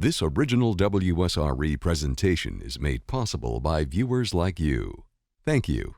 This original WSRE presentation is made possible by viewers like you. Thank you.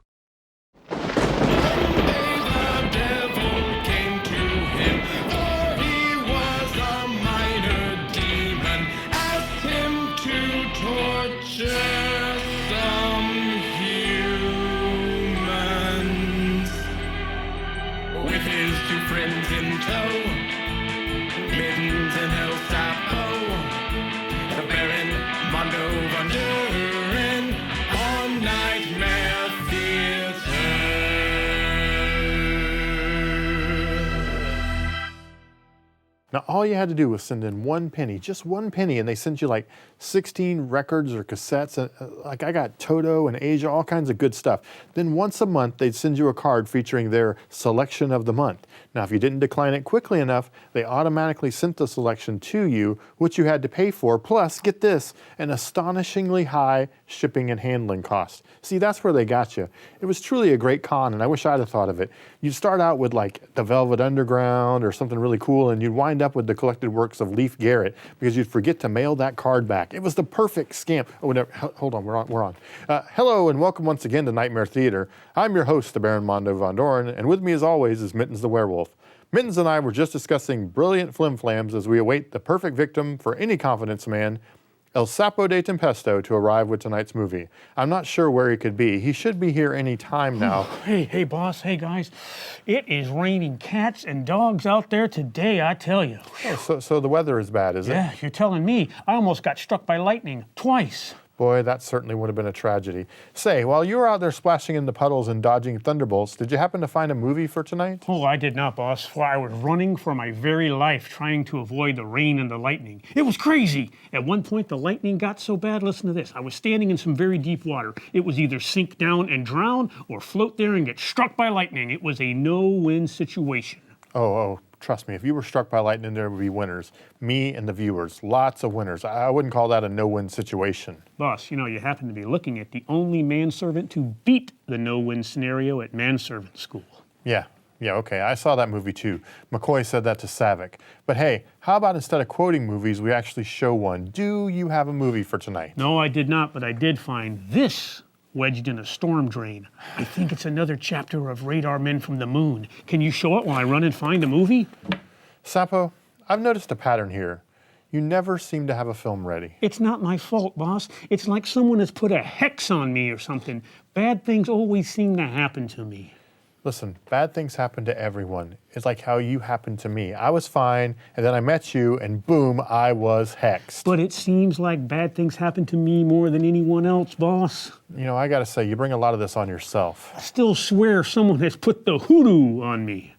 Now, all you had to do was send in one penny, just one penny, and they sent you like 16 records or cassettes. Like I got Toto and Asia, all kinds of good stuff. Then once a month, they'd send you a card featuring their selection of the month. Now, if you didn't decline it quickly enough, they automatically sent the selection to you, which you had to pay for, plus, get this, an astonishingly high shipping and handling cost. See, that's where they got you. It was truly a great con, and I wish I'd have thought of it. You'd start out with like the Velvet Underground or something really cool, and you'd wind up with the collected works of Leif Garrett because you'd forget to mail that card back. It was the perfect scam. Oh, no, hold on, we're on. Hello and welcome once again to Nightmare Theater. I'm your host, the Baron Mondo Von Doren, and with me as always is Mittens the Werewolf. Mittens and I were just discussing brilliant flim-flams as we await the perfect victim for any confidence man, El Sapo de Tempesto, to arrive with tonight's movie. I'm not sure where he could be. He should be here any time now. Hey, boss. Hey, guys. It is raining cats and dogs out there today, I tell you. Oh, so the weather is bad, is it? Yeah, you're telling me. I almost got struck by lightning twice. Boy, that certainly would have been a tragedy. Say, while you were out there splashing in the puddles and dodging thunderbolts, did you happen to find a movie for tonight? Oh, I did not, boss. For I was running for my very life trying to avoid the rain and the lightning. It was crazy. At one point, the lightning got so bad, listen to this. I was standing in some very deep water. It was either sink down and drown or float there and get struck by lightning. It was a no-win situation. Oh, trust me, if you were struck by lightning, there would be winners. Me and the viewers, lots of winners. I wouldn't call that a no-win situation. Boss, you happen to be looking at the only manservant to beat the no-win scenario at manservant school. Yeah, okay, I saw that movie too. McCoy said that to Savick. But hey, how about instead of quoting movies, we actually show one? Do you have a movie for tonight? No, I did not, but I did find this wedged in a storm drain. I think it's another chapter of Radar Men from the Moon. Can you show it while I run and find the movie? Sapo, I've noticed a pattern here. You never seem to have a film ready. It's not my fault, boss. It's like someone has put a hex on me or something. Bad things always seem to happen to me. Listen, bad things happen to everyone. It's like how you happened to me. I was fine, and then I met you, and boom, I was hexed. But it seems like bad things happen to me more than anyone else, boss. I gotta say, you bring a lot of this on yourself. I still swear someone has put the hoodoo on me.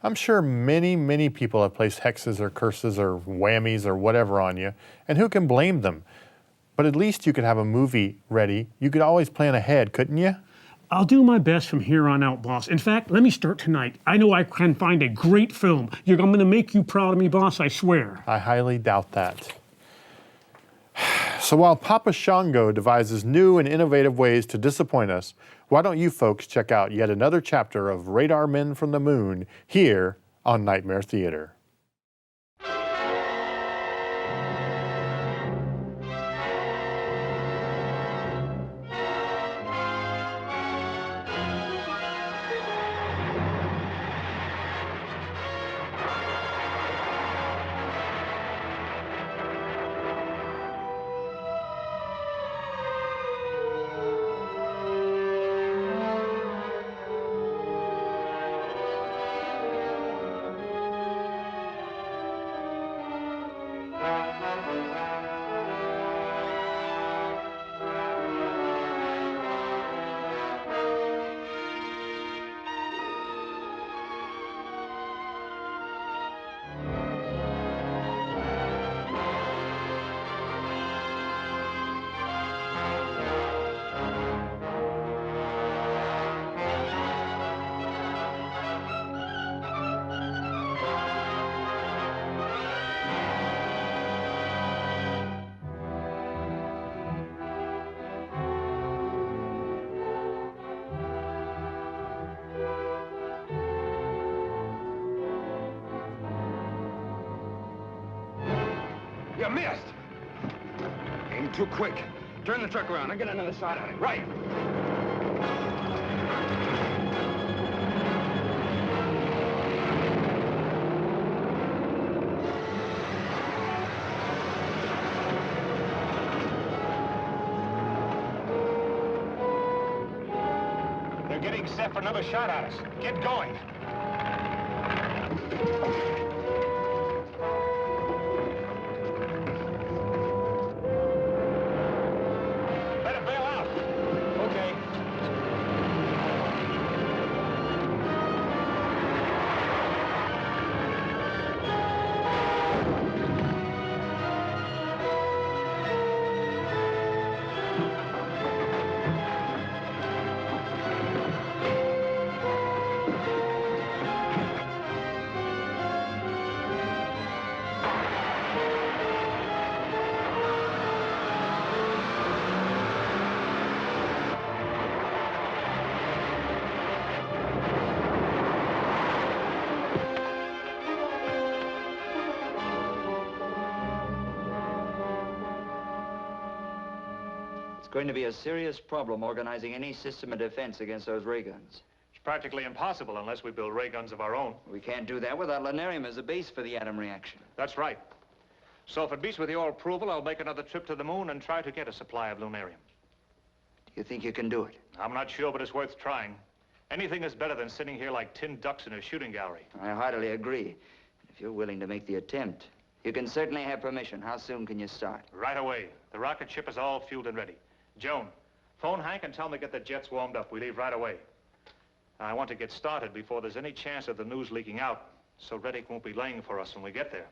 I'm sure many, many people have placed hexes or curses or whammies or whatever on you, and who can blame them? But at least you could have a movie ready. You could always plan ahead, couldn't you? I'll do my best from here on out, boss. In fact, let me start tonight. I know I can find a great film. I'm going to make you proud of me, boss, I swear. I highly doubt that. So while Papa Shango devises new and innovative ways to disappoint us, why don't you folks check out yet another chapter of Radar Men from the Moon here on Nightmare Theater. You missed! moving too quick. Turn the truck around. I'll get another shot at it. Right. They're getting set for another shot at us. Get going. Better bail out. Okay. It's going to be a serious problem organizing any system of defense against those ray guns. It's practically impossible unless we build ray guns of our own. We can't do that without lunarium as a base for the atom reaction. That's right. So if it meets with your approval, I'll make another trip to the moon and try to get a supply of lunarium. Do you think you can do it? I'm not sure, but it's worth trying. Anything is better than sitting here like tin ducks in a shooting gallery. I heartily agree. If you're willing to make the attempt, you can certainly have permission. How soon can you start? Right away. The rocket ship is all fueled and ready. Joan, phone Hank and tell him to get the jets warmed up. We leave right away. I want to get started before there's any chance of the news leaking out, so Reddick won't be laying for us when we get there.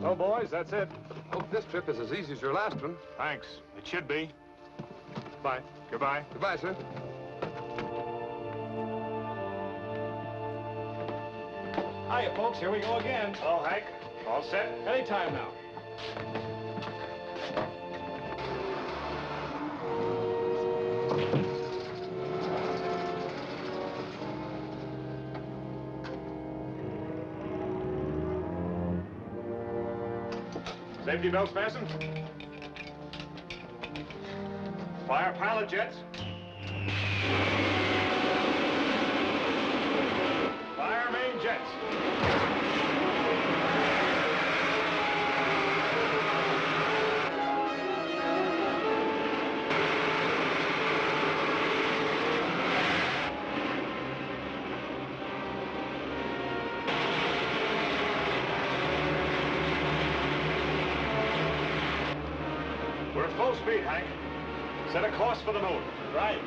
Well, boys, that's it. Hope this trip is as easy as your last one. Thanks. It should be. Bye. Goodbye. Goodbye, sir. Hiya, folks. Here we go again. Hello, Hank. All set? Anytime now. Safety belts fastened. Fire pilot jets. Fire main jets. We're at full speed, Hank. Set a course for the moon. Right.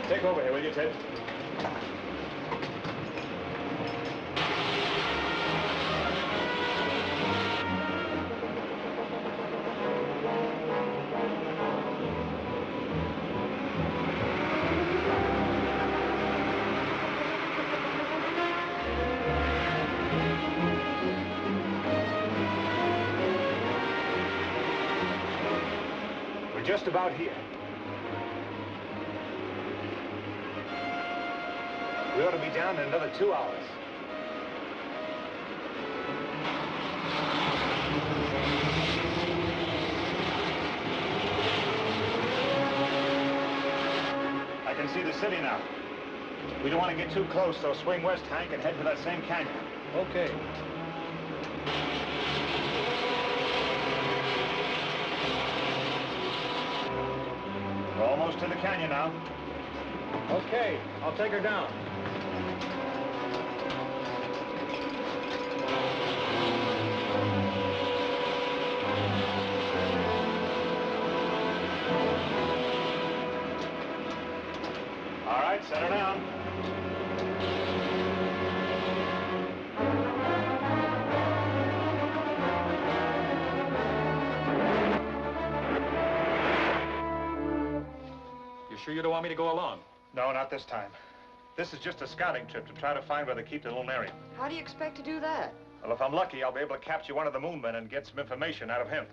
Take over here, will you, Ted? We're just about here. We ought to be down in another 2 hours. I can see the city now. We don't want to get too close, so swing west, Hank, and head for that same canyon. Okay. We're almost to the canyon now. Okay, I'll take her down. All right, set her down. You sure you don't want me to go along? No, not this time. This is just a scouting trip to try to find where they keep the lunarium. How do you expect to do that? Well, if I'm lucky, I'll be able to capture one of the moon men and get some information out of him.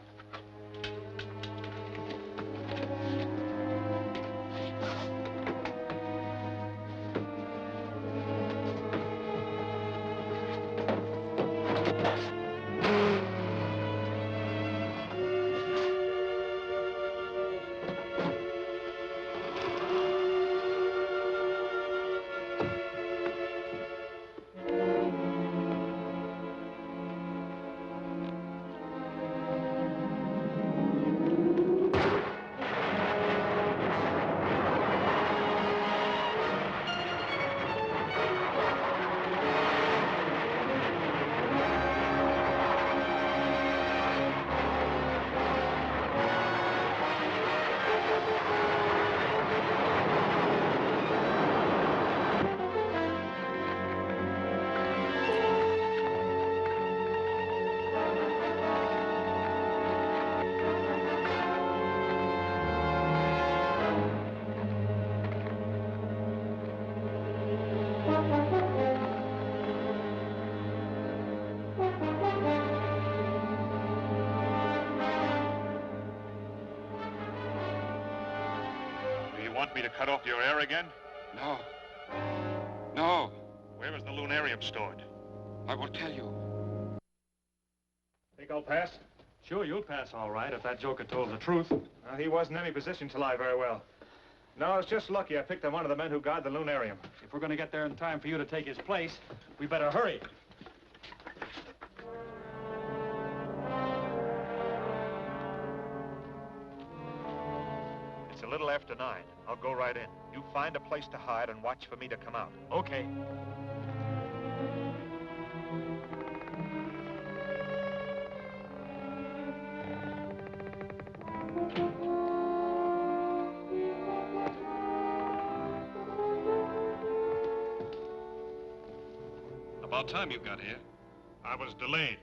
want me to cut off your air again? No. No. Where is the lunarium stored? I will tell you. Think I'll pass? Sure, you'll pass all right if that joker told the truth. He wasn't in any position to lie very well. No, it's just lucky I picked up one of the men who guard the lunarium. If we're going to get there in time for you to take his place, we better hurry. It's a little after 9. I'll go right in. You find a place to hide and watch for me to come out. Okay. About time you got here. I was delayed.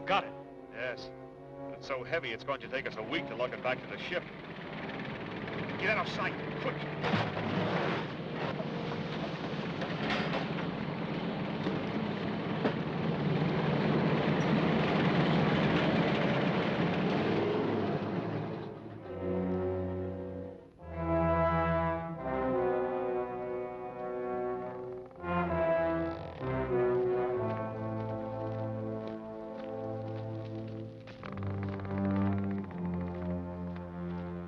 Got it. Yes. But it's so heavy, it's going to take us a week to lug it back to the ship. Get out of sight, quick.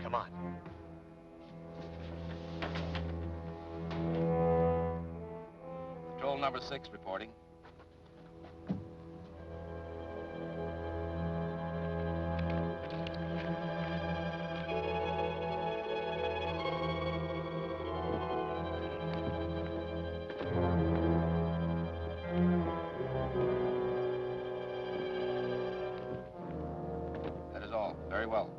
Come on. Patrol number 6 reporting. That is all. Very well.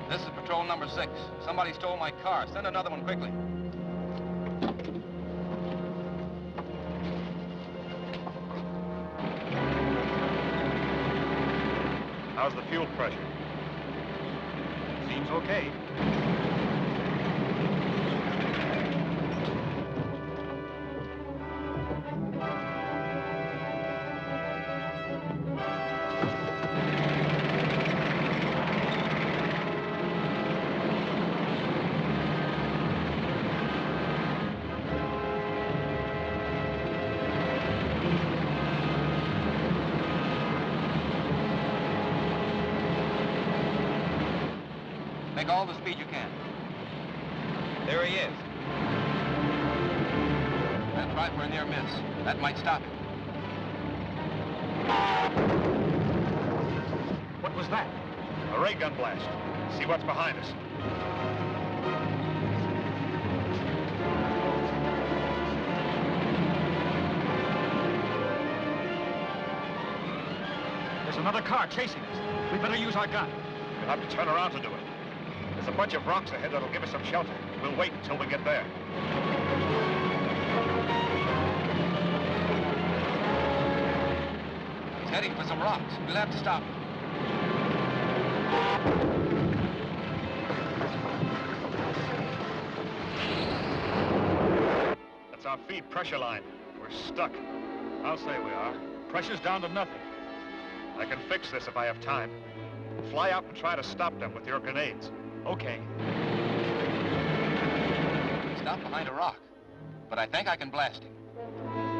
This is patrol number 6. Somebody stole my car. Send another one quickly. How's the fuel pressure? Seems okay. Make all the speed you can. There he is. Let's try for a near miss. That might stop him. What was that? A ray gun blast. See what's behind us. There's another car chasing us. We better use our gun. We'll have to turn around to do it. There's a bunch of rocks ahead that'll give us some shelter. We'll wait until we get there. He's heading for some rocks. We'll have to stop him. That's our feed pressure line. We're stuck. I'll say we are. Pressure's down to nothing. I can fix this if I have time. Fly out and try to stop them with your grenades. Okay. He stopped behind a rock, but I think I can blast him.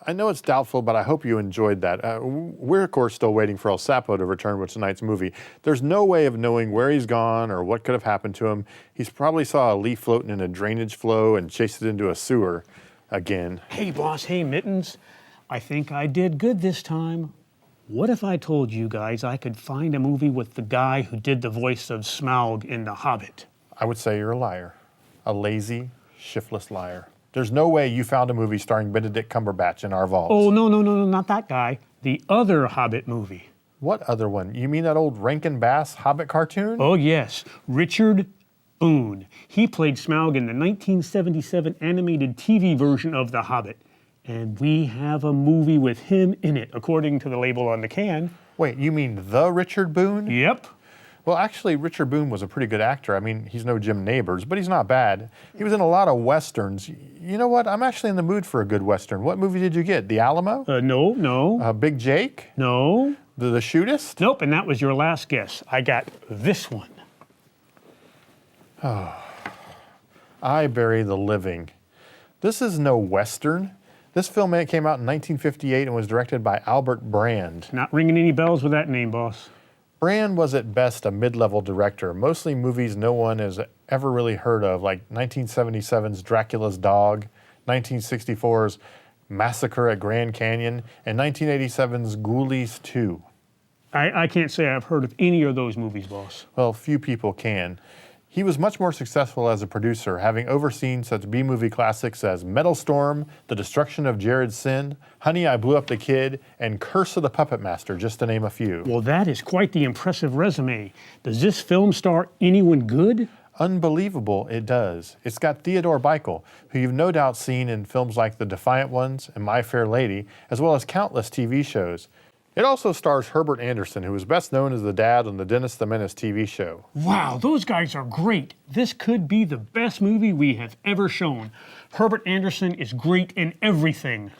I know it's doubtful, but I hope you enjoyed that. We're, of course, still waiting for El Sapo to return with tonight's movie. There's no way of knowing where he's gone or what could have happened to him. He's probably saw a leaf floating in a drainage flow and chased it into a sewer again. Hey, boss. Hey, Mittens. I think I did good this time. What if I told you guys I could find a movie with the guy who did the voice of Smaug in The Hobbit? I would say you're a liar. A lazy, shiftless liar. There's no way you found a movie starring Benedict Cumberbatch in our vaults. Oh, no, not that guy. The other Hobbit movie. What other one? You mean that old Rankin Bass Hobbit cartoon? Oh, yes. Richard Boone. He played Smaug in the 1977 animated TV version of The Hobbit. And we have a movie with him in it, according to the label on the can. Wait, you mean the Richard Boone? Yep. Well, actually, Richard Boone was a pretty good actor. I mean, he's no Jim Neighbors, but he's not bad. He was in a lot of Westerns. You know what? I'm actually in the mood for a good Western. What movie did you get? The Alamo? No. Big Jake? No. The Shootist? Nope, and that was your last guess. I got this one. I Bury the Living. This is no Western. This film came out in 1958 and was directed by Albert Brand. Not ringing any bells with that name, boss. Brand was at best a mid-level director, mostly movies no one has ever really heard of, like 1977's Dracula's Dog, 1964's Massacre at Grand Canyon, and 1987's Ghoulies 2. I can't say I've heard of any of those movies, boss. Well, few people can. He was much more successful as a producer, having overseen such B-movie classics as Metal Storm, The Destruction of Jared Sin, Honey, I Blew Up the Kid, and Curse of the Puppet Master, just to name a few. Well, that is quite the impressive resume. Does this film star anyone good? Unbelievable, it does. It's got Theodore Beichel, who you've no doubt seen in films like The Defiant Ones and My Fair Lady, as well as countless TV shows. It also stars Herbert Anderson, who is best known as the dad on the Dennis the Menace TV show. Wow, those guys are great. This could be the best movie we have ever shown. Herbert Anderson is great in everything.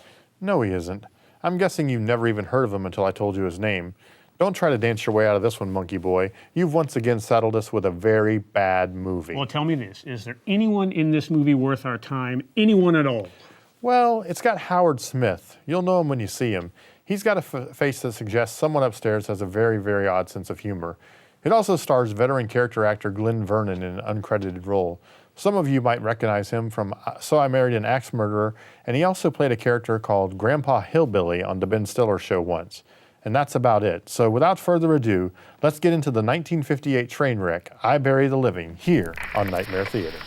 No, he isn't. I'm guessing you've never even heard of him until I told you his name. Don't try to dance your way out of this one, monkey boy. You've once again saddled us with a very bad movie. Well, tell me this. Is there anyone in this movie worth our time? Anyone at all? Well, it's got Howard Smith. You'll know him when you see him. He's got a face that suggests someone upstairs has a very, very odd sense of humor. It also stars veteran character actor Glenn Vernon in an uncredited role. Some of you might recognize him from So I Married an Axe Murderer, and he also played a character called Grandpa Hillbilly on The Ben Stiller Show once. And that's about it. So without further ado, let's get into the 1958 train wreck, I Bury the Living, here on Nightmare Theater.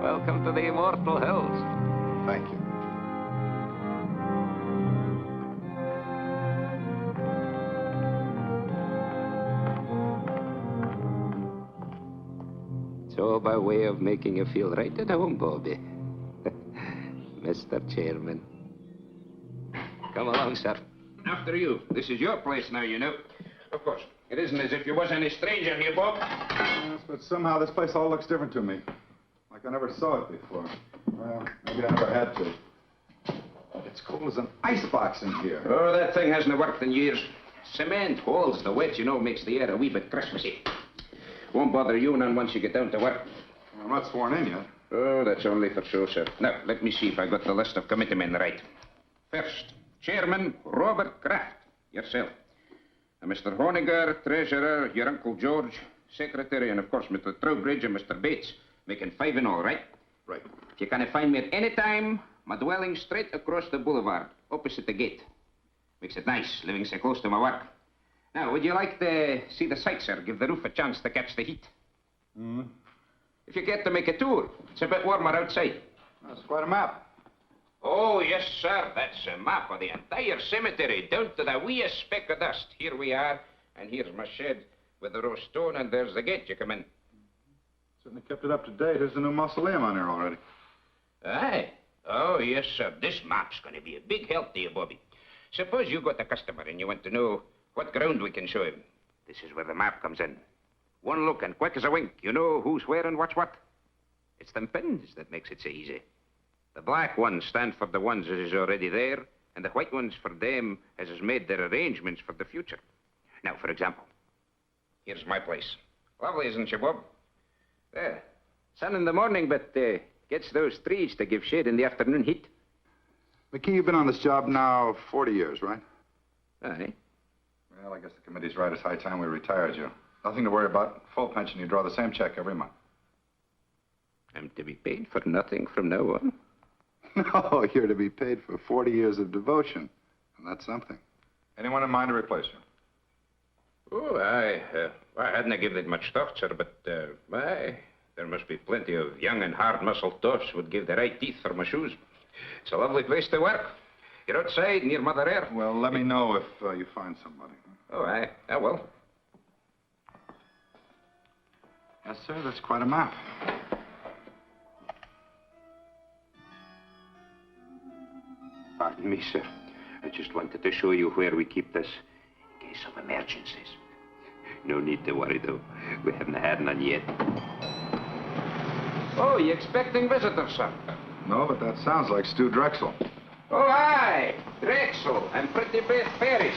Welcome to the Immortal Hills. Thank you. So, by way of making you feel right at home, Bobby, Mr. Chairman. Come along, sir. After you. This is your place now, you know. Of course. It isn't as if you was any stranger here, Bob. Yes, but somehow this place all looks different to me. Like I never saw it before. Well, maybe I never had to. It's cold as an icebox in here. Oh, that thing hasn't worked in years. Cement holds the wet, you know, makes the air a wee bit Christmassy. Won't bother you none once you get down to work. I'm not sworn in yet. Oh, that's only for show, sir. Now, let me see if I got the list of committee men right. First, Chairman Robert Kraft, yourself. Mr. Honiger, Treasurer, your Uncle George, Secretary, and of course Mr. Trowbridge and Mr. Bates, making 5 in all, right? Right. If you can find me at any time, my dwelling straight across the boulevard, opposite the gate. Makes it nice, living so close to my work. Now, would you like to see the sights, sir? Give the roof a chance to catch the heat. If you get to make a tour, it's a bit warmer outside. That's quite a map. Oh, yes, sir. That's a map of the entire cemetery, down to the weeest speck of dust. Here we are, and here's my shed with the roast stone, and there's the gate you come in. Certainly kept it up to date. There's a new mausoleum on here already. Aye. Oh, yes, sir. This map's going to be a big help to you, Bobby. Suppose you got a customer and you want to know what ground we can show him. This is where the map comes in. One look and quick as a wink, you know who's where and what's what. It's them pins that makes it so easy. The black ones stand for the ones that is already there, and the white ones for them as has made their arrangements for the future. Now, for example, here's my place. Lovely, isn't it, Bob? There. Sun in the morning, but gets those trees to give shade in the afternoon heat. McKee, you've been on this job now 40 years, right? Aye. Well, I guess the committee's right. It's high time we retired you. Nothing to worry about. Full pension. You draw the same check every month. I'm to be paid for nothing from now on. No, you're to be paid for 40 years of devotion. And that's something. Anyone in mind to replace you? Oh, I hadn't given it much thought, sir, but, there must be plenty of young and hard-muscled toffs would give the right teeth for my shoes. It's a lovely place to work. You're outside, near Mother Air. Well, let me know if you find somebody. Oh, I will. Yes, sir, that's quite a map. Pardon me, sir. I just wanted to show you where we keep this in case of emergencies. No need to worry, though. We haven't had none yet. Oh, you expecting visitors, sir? No, but that sounds like Stu Drexel. Oh, aye. Drexel and Pretty Beth Paris.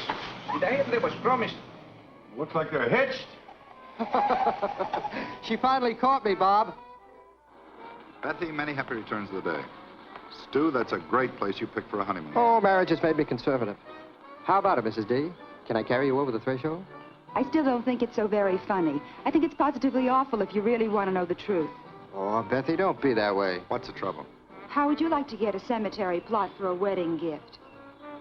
Did I hear they was promised? Looks like they're hitched. She finally caught me, Bob. Bethy, many happy returns of the day. Stu, that's a great place you picked for a honeymoon. Oh, marriage has made me conservative. How about it, Mrs. D? Can I carry you over the threshold? I still don't think it's so very funny. I think it's positively awful if you really want to know the truth. Oh, Bethy, don't be that way. What's the trouble? How would you like to get a cemetery plot for a wedding gift?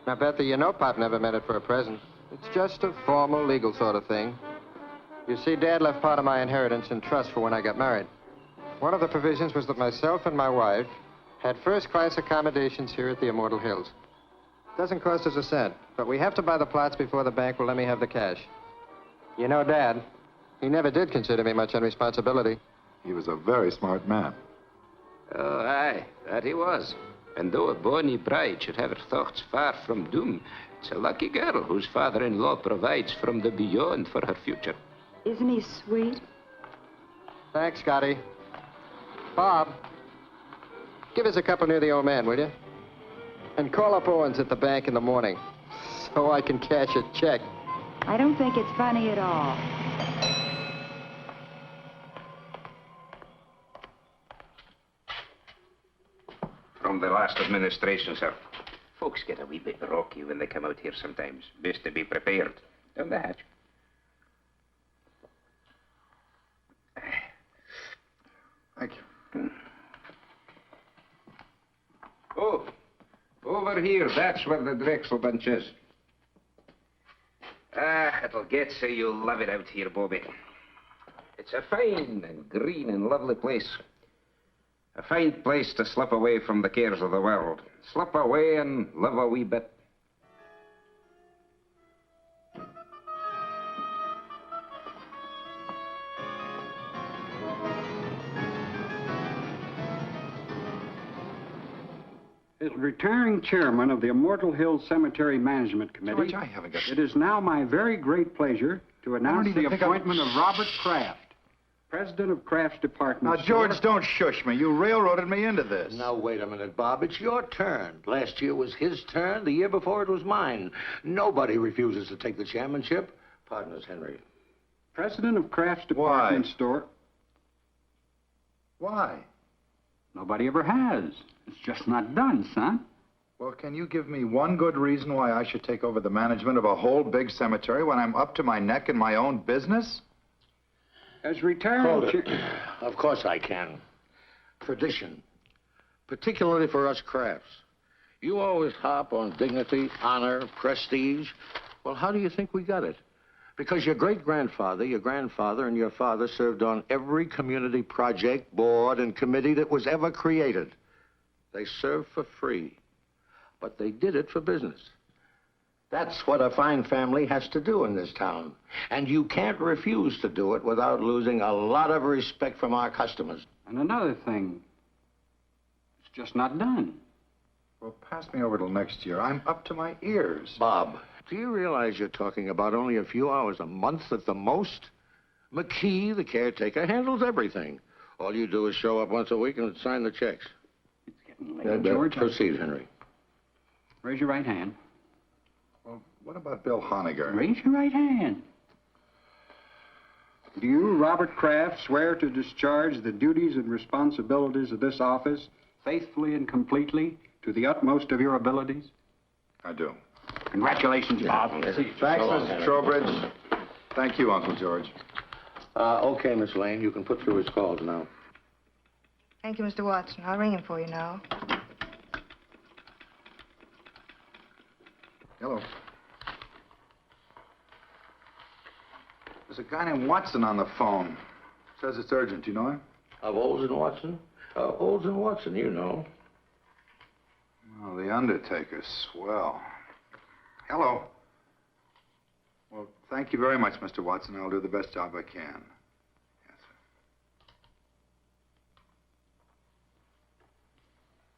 Now, Bethy, you know Pop never meant it for a present. It's just a formal, legal sort of thing. You see, Dad left part of my inheritance in trust for when I got married. One of the provisions was that myself and my wife had first-class accommodations here at the Immortal Hills. Doesn't cost us a cent, but we have to buy the plots before the bank will let me have the cash. You know, Dad, he never did consider me much on responsibility. He was a very smart man. Oh, aye, that he was. And though a bonny bride should have her thoughts far from doom, it's a lucky girl whose father-in-law provides from the beyond for her future. Isn't he sweet? Thanks, Scotty. Bob, give us a couple near the old man, will you? And call up Owens at the bank in the morning so I can cash a check. I don't think it's funny at all. From the last administration, sir. Folks get a wee bit rocky when they come out here sometimes. Best to be prepared. Down the hatch. Thank you. Oh, over here. That's where the Drexel bunch is. It'll get so you'll love it out here, Bobby. It's a fine and green and lovely place. A fine place to slip away from the cares of the world. Slip away and live a wee bit. As retiring chairman of the Immortal Hills Cemetery Management Committee, George, I haven't got... it is now my very great pleasure to announce the appointment of Robert Kraft President of Kraft's department. Now, George, don't shush me. You railroaded me into this. Now, wait a minute, Bob. It's your turn. Last year was his turn. The year before it was mine. Nobody refuses to take the chairmanship. Pardon us, Henry. President of Kraft's department store. Why? Nobody ever has. It's just not done, son. Well, can you give me one good reason why I should take over the management of a whole big cemetery when I'm up to my neck in my own business? As retired... Hold it. Of course I can. Tradition. Particularly for us Crafts. You always harp on dignity, honor, prestige. Well, how do you think we got it? Because your great-grandfather, your grandfather, and your father served on every community project, board, and committee that was ever created. They served for free, but they did it for business. That's what a fine family has to do in this town. And you can't refuse to do it without losing a lot of respect from our customers. And another thing, it's just not done. Well, pass me over till next year. I'm up to my ears. Bob, do you realize you're talking about only a few hours a month at the most? McKee, the caretaker, handles everything. All you do is show up once a week and sign the checks. It's getting late. George, proceed, Henry. Raise your right hand. Well, what about Bill Honegger? Raise your right hand. Do you, Robert Kraft, swear to discharge the duties and responsibilities of this office faithfully and completely to the utmost of your abilities? I do. Congratulations, Bob. Thanks, Mrs. Trowbridge. Thank you, Uncle George. Okay, Miss Lane, you can put through his calls now. Thank you, Mr. Watson. I'll ring him for you now. Hello. There's a guy named Watson on the phone. Says it's urgent. Do you know him? Of Olds and Watson? Olds and Watson, you know. Oh, the Undertaker's swell. Hello. Well, thank you very much, Mr. Watson. I'll do the best job I can. Yes,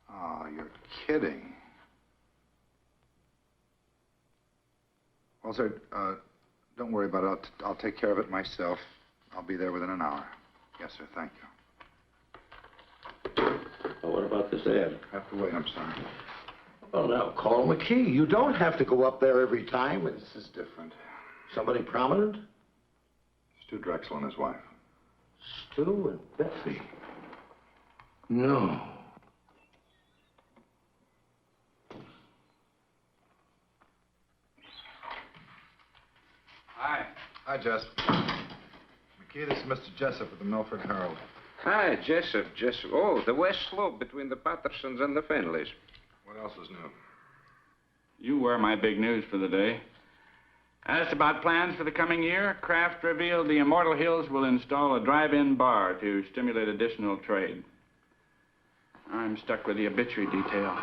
sir. Oh, you're kidding. Well, sir, don't worry about it. I'll take care of it myself. I'll be there within an hour. Yes, sir. Thank you. Well, what about this ad? I have to wait. I'm sorry. Well, now, call McKee. You don't have to go up there every time. This is different. Somebody prominent? Stu Drexel and his wife. Stu and Betsy. No. Hi. Hi, Jess. McKee, this is Mr. Jessup of the Milford Herald. Hi, Jessup. Oh, the west slope between the Pattersons and the Fenleys. What else is new? You were my big news for the day. Asked about plans for the coming year, Kraft revealed the Immortal Hills will install a drive-in bar to stimulate additional trade. I'm stuck with the obituary detail.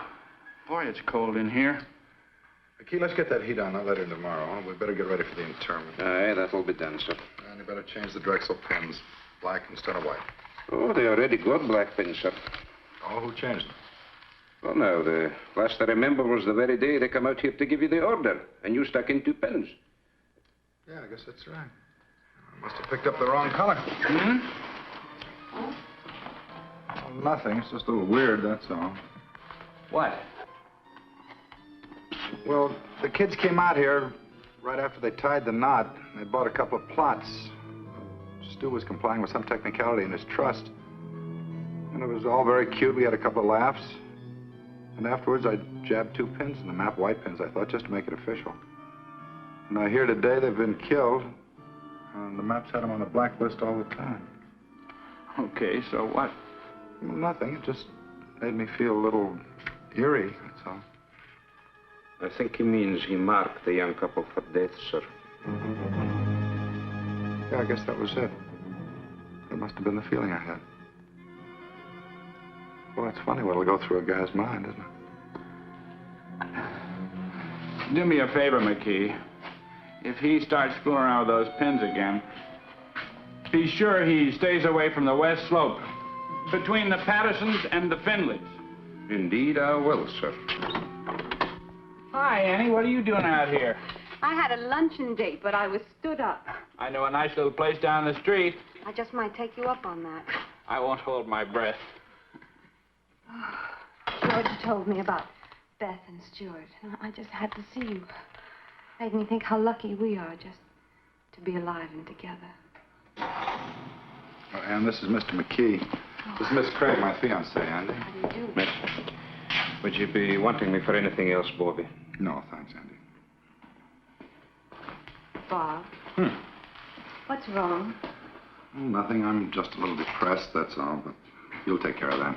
Boy, it's cold in here. McKee, let's get that heat on that letter tomorrow. We better get ready for the interment. Aye, that'll be done, sir. And you better change the Drexel pins. Black instead of white. Oh, they already got black pins, sir. Oh, who changed them? Well, now, the last I remember was the very day they come out here to give you the order, and you stuck in 2 pins. Yeah, I guess that's right. I must have picked up the wrong color. Hmm? Well, nothing. It's just a little weird, that's all. What? Well, the kids came out here right after they tied the knot. They bought a couple of plots. Stu was complying with some technicality in his trust. And it was all very cute. We had a couple of laughs. And afterwards, I jabbed 2 pins in the map, white pins, I thought, just to make it official. And I hear today they've been killed. And the maps had them on the blacklist all the time. Okay, so what? Well, nothing. It just made me feel a little eerie, that's all. I think he means he marked the young couple for death, sir. Yeah, I guess that was it. That must have been the feeling I had. Well, it's funny what'll go through a guy's mind, isn't it? Do me a favor, McKee. If he starts fooling around with those pins again, be sure he stays away from the west slope, between the Pattersons and the Finleys. Indeed, I will, sir. Hi, Annie. What are you doing out here? I had a luncheon date, but I was stood up. I know a nice little place down the street. I just might take you up on that. I won't hold my breath. George told me about Beth and Stuart, and I just had to see you. Made me think how lucky we are just to be alive and together. Oh, Ann, this is Mr. McKee. This is Miss Craig, my fiancée, Andy. How do you do? Miss, would you be wanting me for anything else, Bobby? No, thanks, Andy. Bob. What's wrong? Oh, nothing. I'm just a little depressed, that's all, but you'll take care of that.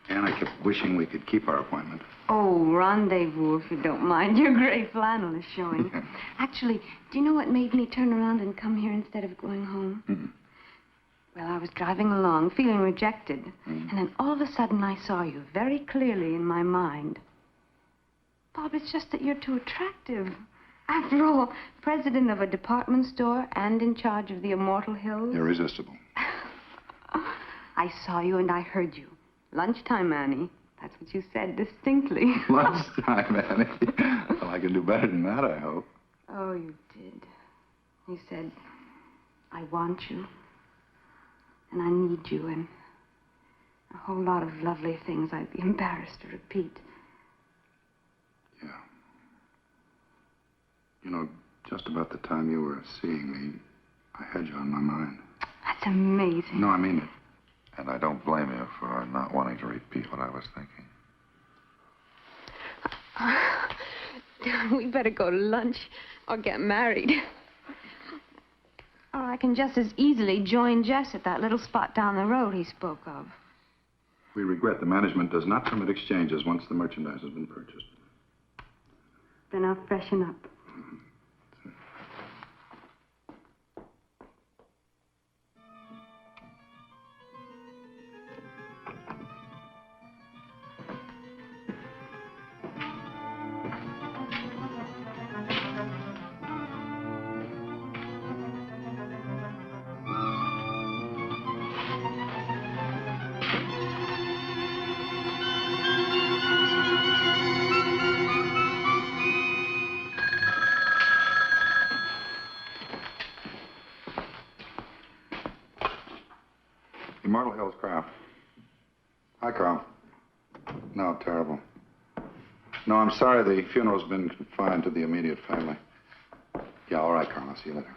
Ann, I kept wishing we could keep our appointment. Oh, rendezvous, if you don't mind. Your gray flannel is showing. Actually, do you know what made me turn around and come here instead of going home? Well, I was driving along, feeling rejected. And then all of a sudden I saw you very clearly in my mind. Bob, it's just that you're too attractive. After all, president of a department store and in charge of the Immortal Hills. Irresistible. I saw you and I heard you. Lunchtime, Annie. That's what you said distinctly. Lunchtime, Annie. Well, I can do better than that, I hope. Oh, you did. You said, I want you. And I need you, and a whole lot of lovely things I'd be embarrassed to repeat. Yeah. You know, just about the time you were seeing me, I had you on my mind. That's amazing. No, I mean it. And I don't blame you for not wanting to repeat what I was thinking. We better go to lunch or get married. Or I can just as easily join Jess at that little spot down the road he spoke of. We regret the management does not permit exchanges once the merchandise has been purchased. Then I'll freshen up. Immortal Hills Craft. Hi, Carl. No, terrible. No, I'm sorry. The funeral's been confined to the immediate family. Yeah, all right, Carl. I'll see you later.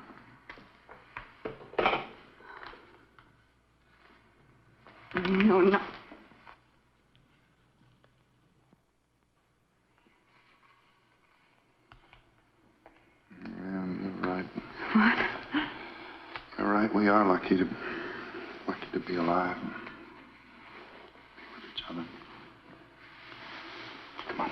No, no. Yeah, you're right. What? You're right. We are lucky to be alive and be with each other. Come on.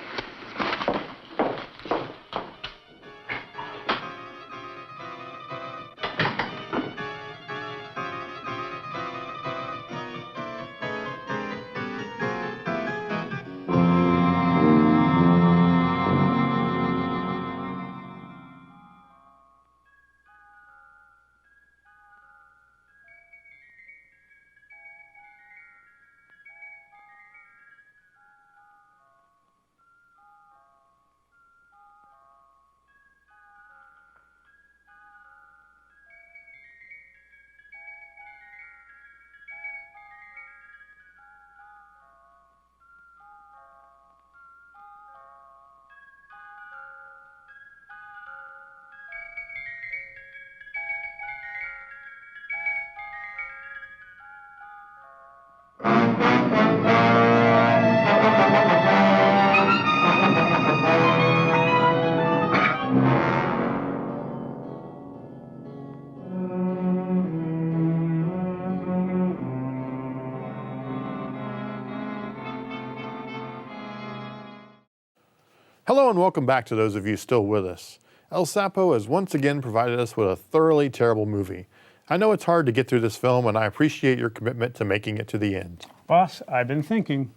Hello and welcome back to those of you still with us. El Sapo has once again provided us with a thoroughly terrible movie. I know it's hard to get through this film and I appreciate your commitment to making it to the end. Boss, I've been thinking.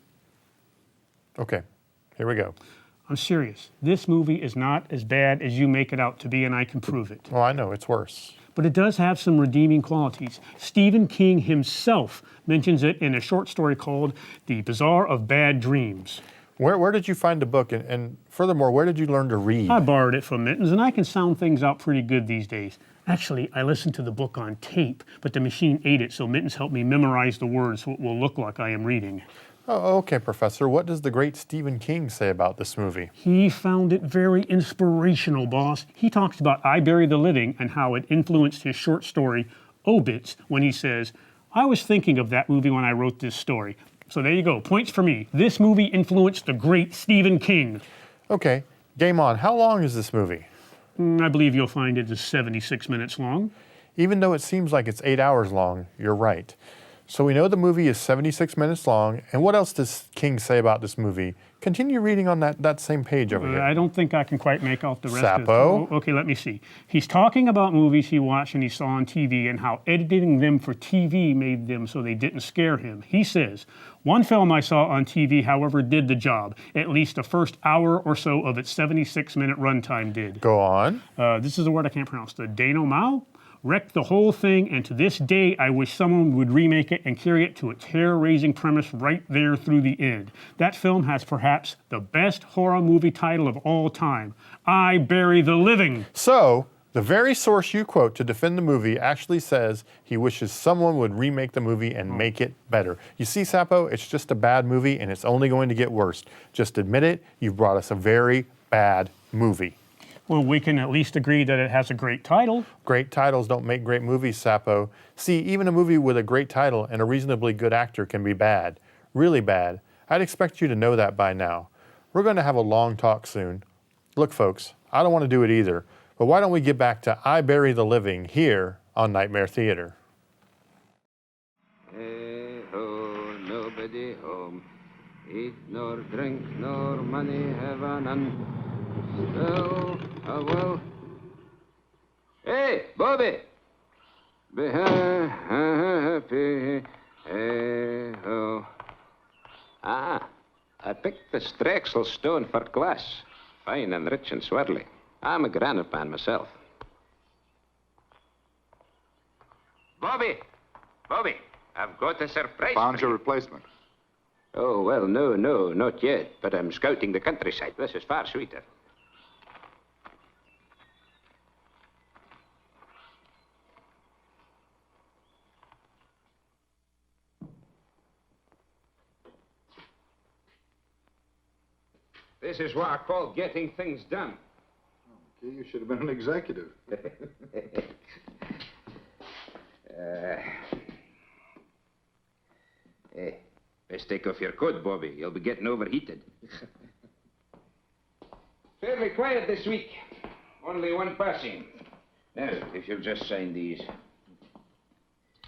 Okay, here we go. I'm serious. This movie is not as bad as you make it out to be, and I can prove it. Well, I know, it's worse. But it does have some redeeming qualities. Stephen King himself mentions it in a short story called The Bazaar of Bad Dreams. Where did you find the book? And furthermore, where did you learn to read? I borrowed it from Mittens, and I can sound things out pretty good these days. Actually, I listened to the book on tape, but the machine ate it, so Mittens helped me memorize the words so it will look like I am reading. Oh, okay, Professor. What does the great Stephen King say about this movie? He found it very inspirational, boss. He talks about I Bury the Living and how it influenced his short story, Obits, when he says, I was thinking of that movie when I wrote this story. So there you go. Points for me. This movie influenced the great Stephen King. Okay, game on. How long is this movie? I believe you'll find it is 76 minutes long. Even though it seems like it's 8 hours long, you're right. So we know the movie is 76 minutes long, and what else does King say about this movie? Continue reading on that same page over here. I don't think I can quite make out the rest Sapo. of it. Okay, let me see. He's talking about movies he watched and he saw on TV and how editing them for TV made them so they didn't scare him. He says, one film I saw on TV, however, did the job. At least the first hour or so of its 76-minute runtime did. Go on. This is a word I can't pronounce. The denouement wrecked the whole thing, and to this day, I wish someone would remake it and carry it to its hair-raising premise right there through the end. That film has perhaps the best horror movie title of all time, I Bury the Living. So, the very source you quote to defend the movie actually says he wishes someone would remake the movie and make it better. You see, Sapo, it's just a bad movie, and it's only going to get worse. Just admit it, you've brought us a very bad movie. Well, we can at least agree that it has a great title. Great titles don't make great movies, Sapo. See, even a movie with a great title and a reasonably good actor can be bad. Really bad. I'd expect you to know that by now. We're going to have a long talk soon. Look, folks, I don't want to do it either, but why don't we get back to I Bury the Living here on Nightmare Theater? Hey ho, nobody home. Eat nor drink nor money have none. Still, well. Hey, Bobby! Be happy. Hey ho. Ah, I picked the Strexel stone for glass. Fine and rich and swirly. I'm a granite man myself. Bobby! Bobby, I've got a surprise. Found your replacement. Oh, well, no, not yet. But I'm scouting the countryside. This is far sweeter. This is what I call getting things done. Okay, you should have been an executive. Hey, best take off your coat, Bobby. You'll be getting overheated. Fairly quiet this week. Only one passing. Now, if you'll just sign these.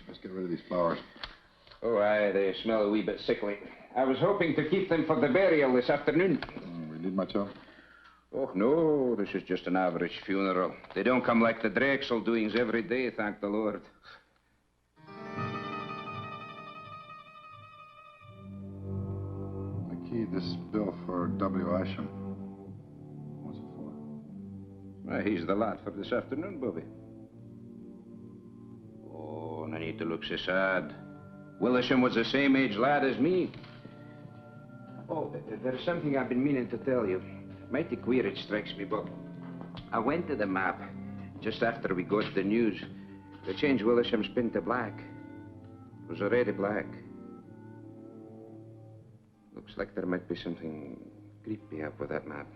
Let's get rid of these flowers. Oh, aye, they smell a wee bit sickly. I was hoping to keep them for the burial this afternoon. We need much of? Oh, no, this is just an average funeral. They don't come like the Drexel doings every day, thank the Lord. McKee, this bill for W. Isham. What's it for? Well, he's the lad for this afternoon, Bobby. Oh, no need to look so sad. Willisham was the same age lad as me. Oh, there's something I've been meaning to tell you. Mighty queer it strikes me, Bob. I went to the map just after we got the news. They changed Willisham's pin to black. It was already black. Looks like there might be something creepy up with that map.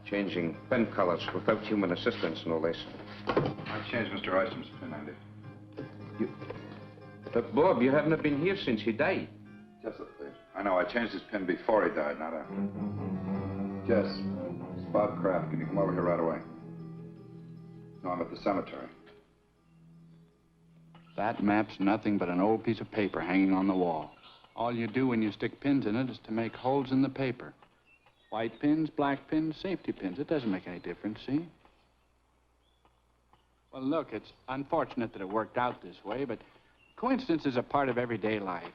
Changing pen colors without human assistance, no less. I changed Mr. Isham's pin, Andy. But, Bob, you haven't been here since he died. Just look, please. I know, I changed his pin before he died, not after. Jess, it's Bob Kraft. Can you come over here right away? No, I'm at the cemetery. That map's nothing but an old piece of paper hanging on the wall. All you do when you stick pins in it is to make holes in the paper. White pins, black pins, safety pins. It doesn't make any difference, see? Well, look, it's unfortunate that it worked out this way, but coincidence is a part of everyday life.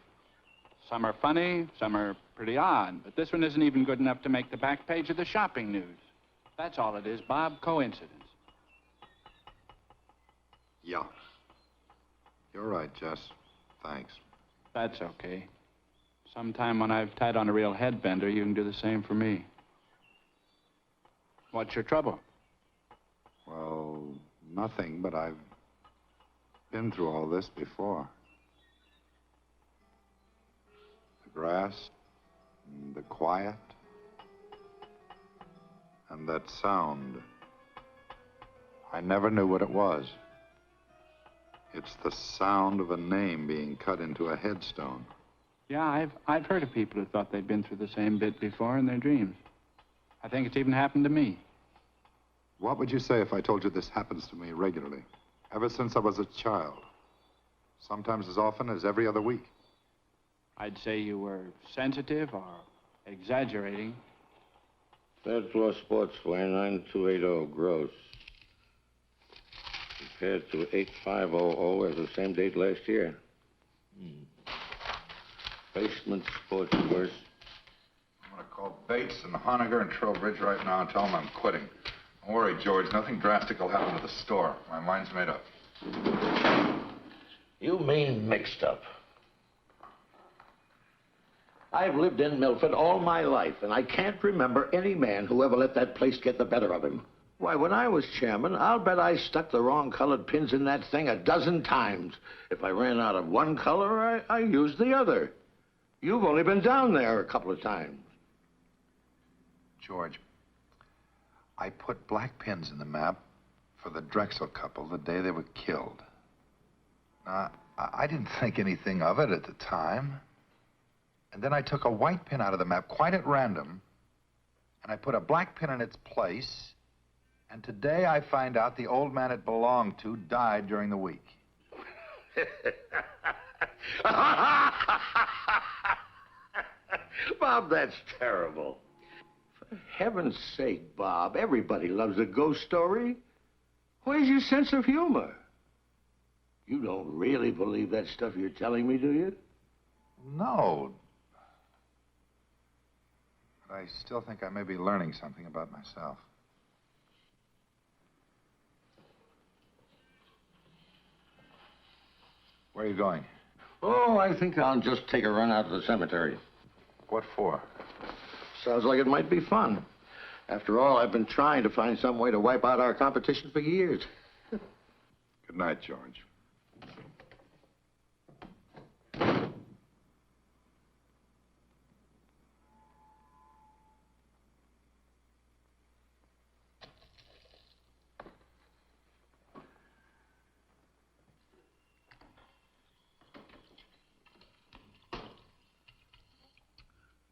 Some are funny, some are pretty odd, but this one isn't even good enough to make the back page of the shopping news. That's all it is, Bob, coincidence. Yeah. You're right, Jess. Thanks. That's okay. Sometime when I've tied on a real headbender, you can do the same for me. What's your trouble? Well, Nothing, but I've been through all this before. The grass, and the quiet, and that sound. I never knew what it was. It's the sound of a name being cut into a headstone. Yeah, I've heard of people who thought they'd been through the same bit before in their dreams. I think it's even happened to me. What would you say if I told you this happens to me regularly? Ever since I was a child. Sometimes as often as every other week. I'd say you were sensitive or exaggerating. Third floor sportswear, 9280 gross. Compared to 8500 as the same date last year. Basement sportswear. I'm going to call Bates and Honegger and Trowbridge right now and tell them I'm quitting. Don't worry, George. Nothing drastic will happen to the store. My mind's made up. You mean mixed up? I've lived in Milford all my life, and I can't remember any man who ever let that place get the better of him. Why, when I was chairman, I'll bet I stuck the wrong colored pins in that thing a dozen times. If I ran out of one color, I used the other. You've only been down there a couple of times. George, I put black pins in the map for the Drexel couple the day they were killed. Now, I didn't think anything of it at the time. And then I took a white pin out of the map quite at random, and I put a black pin in its place, and today I find out the old man it belonged to died during the week. Bob, that's terrible. For heaven's sake, Bob, everybody loves a ghost story. Where's your sense of humor? You don't really believe that stuff you're telling me, do you? No. But I still think I may be learning something about myself. Where are you going? Oh, I think I'll just take a run out to the cemetery. What for? Sounds like it might be fun. After all, I've been trying to find some way to wipe out our competition for years. Good night, George.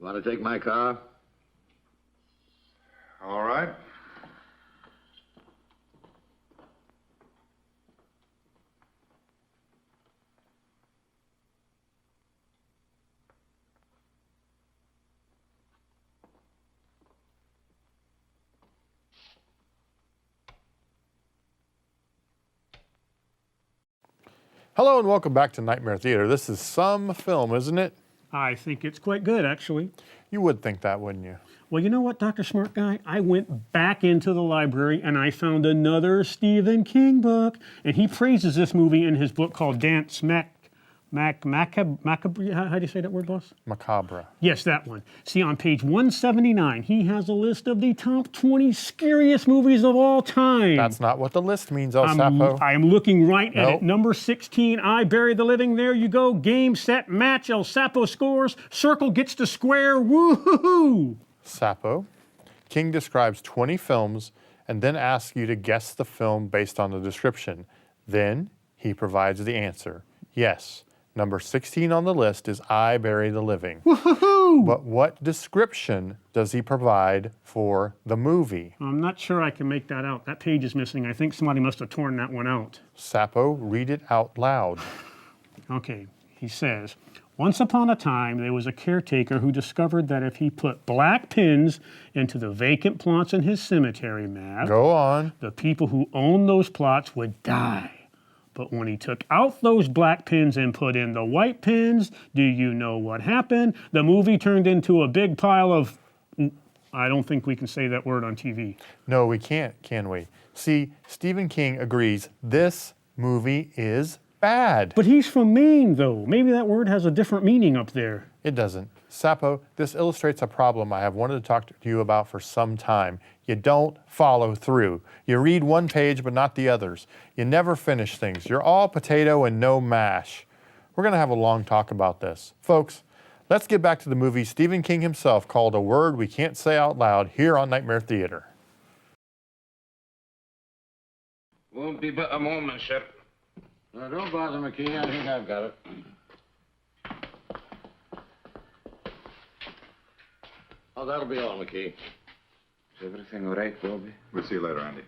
Want to take my car? All right. Hello and welcome back to Nightmare Theater. This is some film, isn't it? I think it's quite good, actually. You would think that, wouldn't you? Well, you know what, Dr. Smart Guy? I went back into the library and I found another Stephen King book, and he praises this movie in his book called Dance Macabre. How do you say that word, boss? Macabre. Yes, that one. See, on page 179, he has a list of the top 20 scariest movies of all time. That's not what the list means, El Sapo. I am looking right at it. Number 16, I Bury the Living. There you go. Game, set, match. El Sapo scores. Circle gets to square. Woo-hoo-hoo! Sapo. King describes 20 films and then asks you to guess the film based on the description. Then he provides the answer. Yes. Number 16 on the list is I Bury the Living. Woo-hoo-hoo! But what description does he provide for the movie? I'm not sure I can make that out. That page is missing. I think somebody must have torn that one out. Sapo, read it out loud. Okay, he says, once upon a time, there was a caretaker who discovered that if he put black pins into the vacant plots in his cemetery map, Go on. the people who owned those plots would die. But when he took out those black pins and put in the white pins, do you know what happened? The movie turned into a big pile of... I don't think we can say that word on TV. No, we can't, can we? See, Stephen King agrees this movie is bad. But he's from Maine, though. Maybe that word has a different meaning up there. It doesn't. Sapo, this illustrates a problem I have wanted to talk to you about for some time. You don't follow through. You read one page but not the others. You never finish things. You're all potato and no mash. We're going to have a long talk about this. Folks, let's get back to the movie Stephen King himself called A Word We Can't Say Out Loud here on Nightmare Theater. Won't be but a moment, sir. Now, don't bother, McKee. I think I've got it. Oh, that'll be all, McKee. Is everything all right, Bobby? We'll see you later, Andy.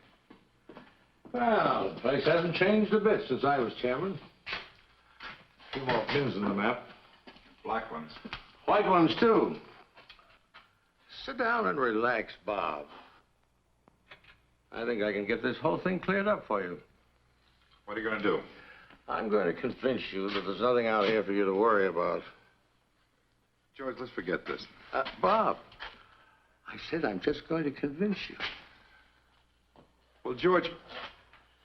Well, the place hasn't changed a bit since I was chairman. A few more pins in the map. Black ones. White ones, too. Sit down and relax, Bob. I think I can get this whole thing cleared up for you. What are you going to do? I'm going to convince you that there's nothing out here for you to worry about. George, let's forget this. Bob, I said I'm just going to convince you. Well, George,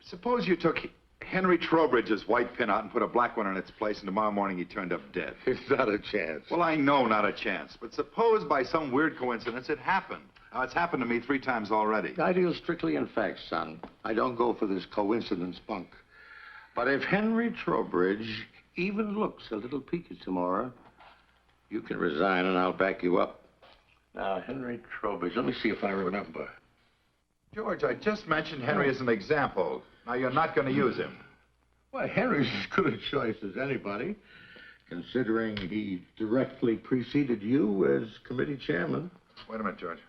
suppose you took Henry Trowbridge's white pin out and put a black one in its place, and tomorrow morning he turned up dead. It's not a chance. Well, I know not a chance, but suppose by some weird coincidence it happened. Now, it's happened to me 3 times already. I deal strictly in facts, son. I don't go for this coincidence bunk. But if Henry Trowbridge even looks a little peaky tomorrow, you can resign and I'll back you up. Now, Henry Trowbridge, let me see if I remember. George, I just mentioned Henry as an example. Now, you're not going to use him. Well, Henry's as good a choice as anybody, considering he directly preceded you as committee chairman. Wait a minute, George.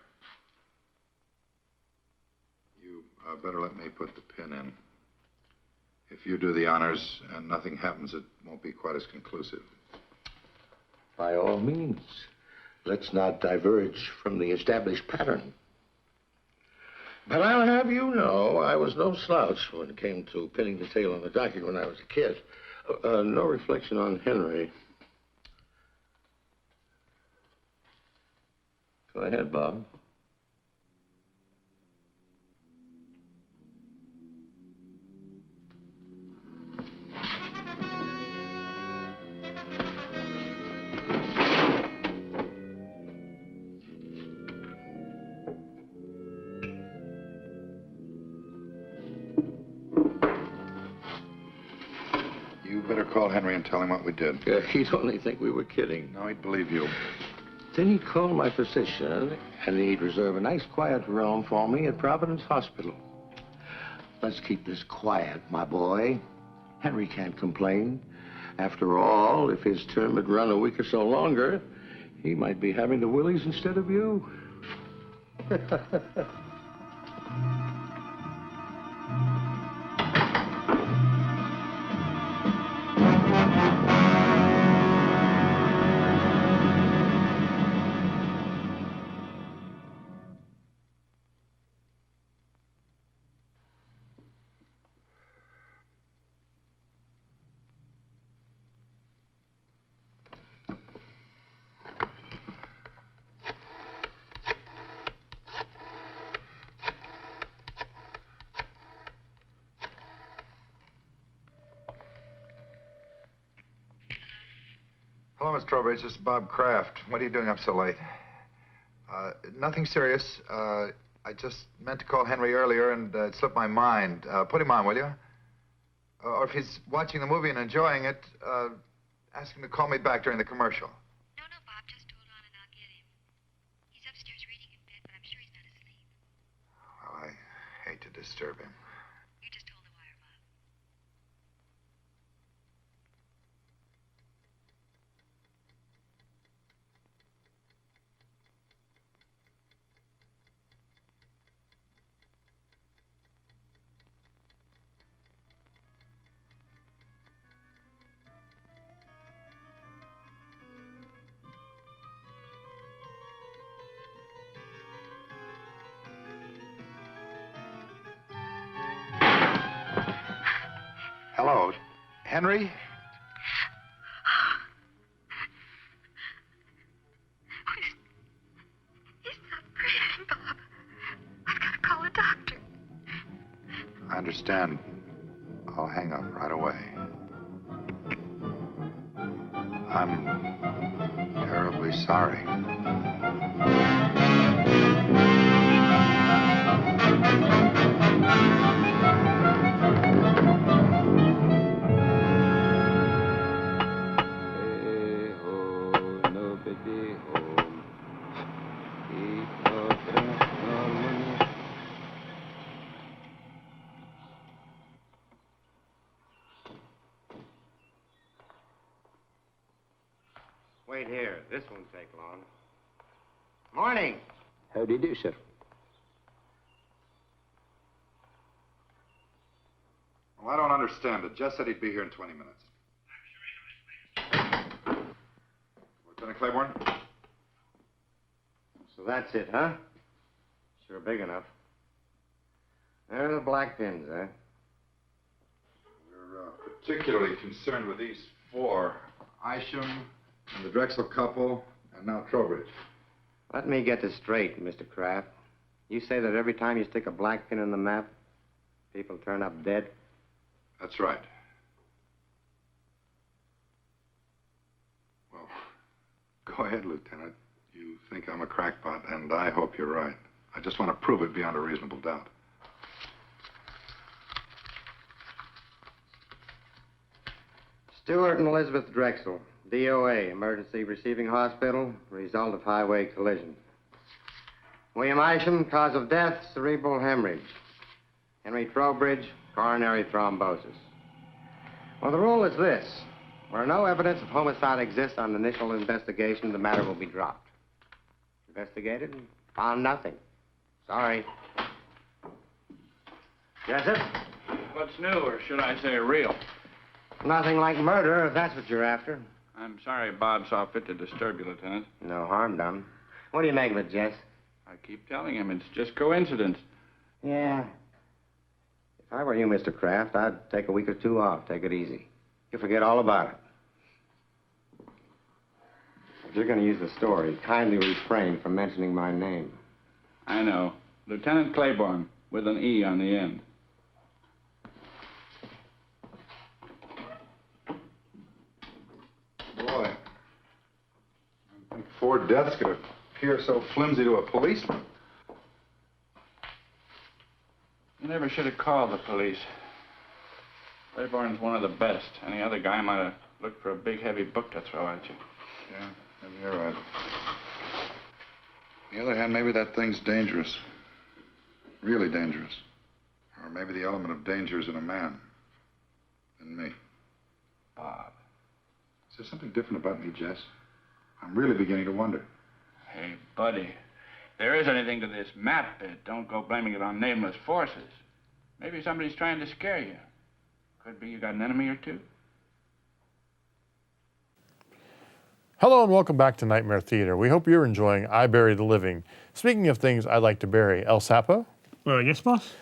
You better let me put the pin in. If you do the honors and nothing happens, it won't be quite as conclusive. By all means, let's not diverge from the established pattern. But I'll have you know I was no slouch when it came to pinning the tail on the donkey when I was a kid. No reflection on Henry. Go ahead, Bob. You better call Henry and tell him what we did. He'd only think we were kidding. No, he'd believe you. Then he'd call my physician, and he'd reserve a nice quiet room for me at Providence Hospital. Let's keep this quiet, my boy. Henry can't complain. After all, if his term had run a week or so longer, he might be having the willies instead of you. Hello, Miss Trowbridge. This is Bob Kraft. What are you doing up so late? Nothing serious. I just meant to call Henry earlier and it slipped my mind. Put him on, will you? Or if he's watching the movie and enjoying it, ask him to call me back during the commercial. No, Bob, just hold on and I'll get him. He's upstairs reading in bed, but I'm sure he's not asleep. Well, I hate to disturb him. You just hold the wire, Bob. Hello, Henry? He's not breathing, Bob. I've got to call a doctor. I understand. I'll hang up right away. I'm terribly very sorry. Wait here. This won't take long. Morning. How do you do, sir? Well, I don't understand it. Jess said he'd be here in 20 minutes. Lieutenant Claiborne? So that's it, huh? Sure big enough. There are the black pins, eh? We're particularly concerned with these four. Isham, and the Drexel couple, and now Trowbridge. Let me get this straight, Mr. Kraft. You say that every time you stick a black pin in the map, people turn up dead? That's right. Well, go ahead, Lieutenant. You think I'm a crackpot, and I hope you're right. I just want to prove it beyond a reasonable doubt. Stewart and Elizabeth Drexel, DOA, Emergency Receiving Hospital, result of highway collision. William Isham, cause of death, cerebral hemorrhage. Henry Trowbridge, coronary thrombosis. Well, the rule is this. Where no evidence of homicide exists on initial investigation, the matter will be dropped. Investigated and found nothing. Sorry. Jessup? What's new, or should I say real? Nothing like murder, if that's what you're after. I'm sorry Bob saw fit to disturb you, Lieutenant. No harm done. What do you make of it, Jess? I keep telling him it's just coincidence. Yeah. If I were you, Mr. Kraft, I'd take a week or two off. Take it easy. You'll forget all about it. If you're going to use the story, kindly refrain from mentioning my name. I know. Lieutenant Claiborne, with an E on the end. Boy, I think 4 deaths could appear so flimsy to a policeman. You never should have called the police. Claiborne's one of the best. Any other guy might have looked for a big, heavy book to throw at you. Yeah, maybe you're right. On the other hand, maybe that thing's dangerous. Really dangerous. Or maybe the element of danger is in a man. In me. Bob. Is there something different about me, Jess? I'm really beginning to wonder. Hey, buddy. If there is anything to this map bit, don't go blaming it on nameless forces. Maybe somebody's trying to scare you. Could be you got an enemy or two. Hello and welcome back to Nightmare Theater. We hope you're enjoying I Bury the Living. Speaking of things I'd like to bury, El Sapo? Yes, boss?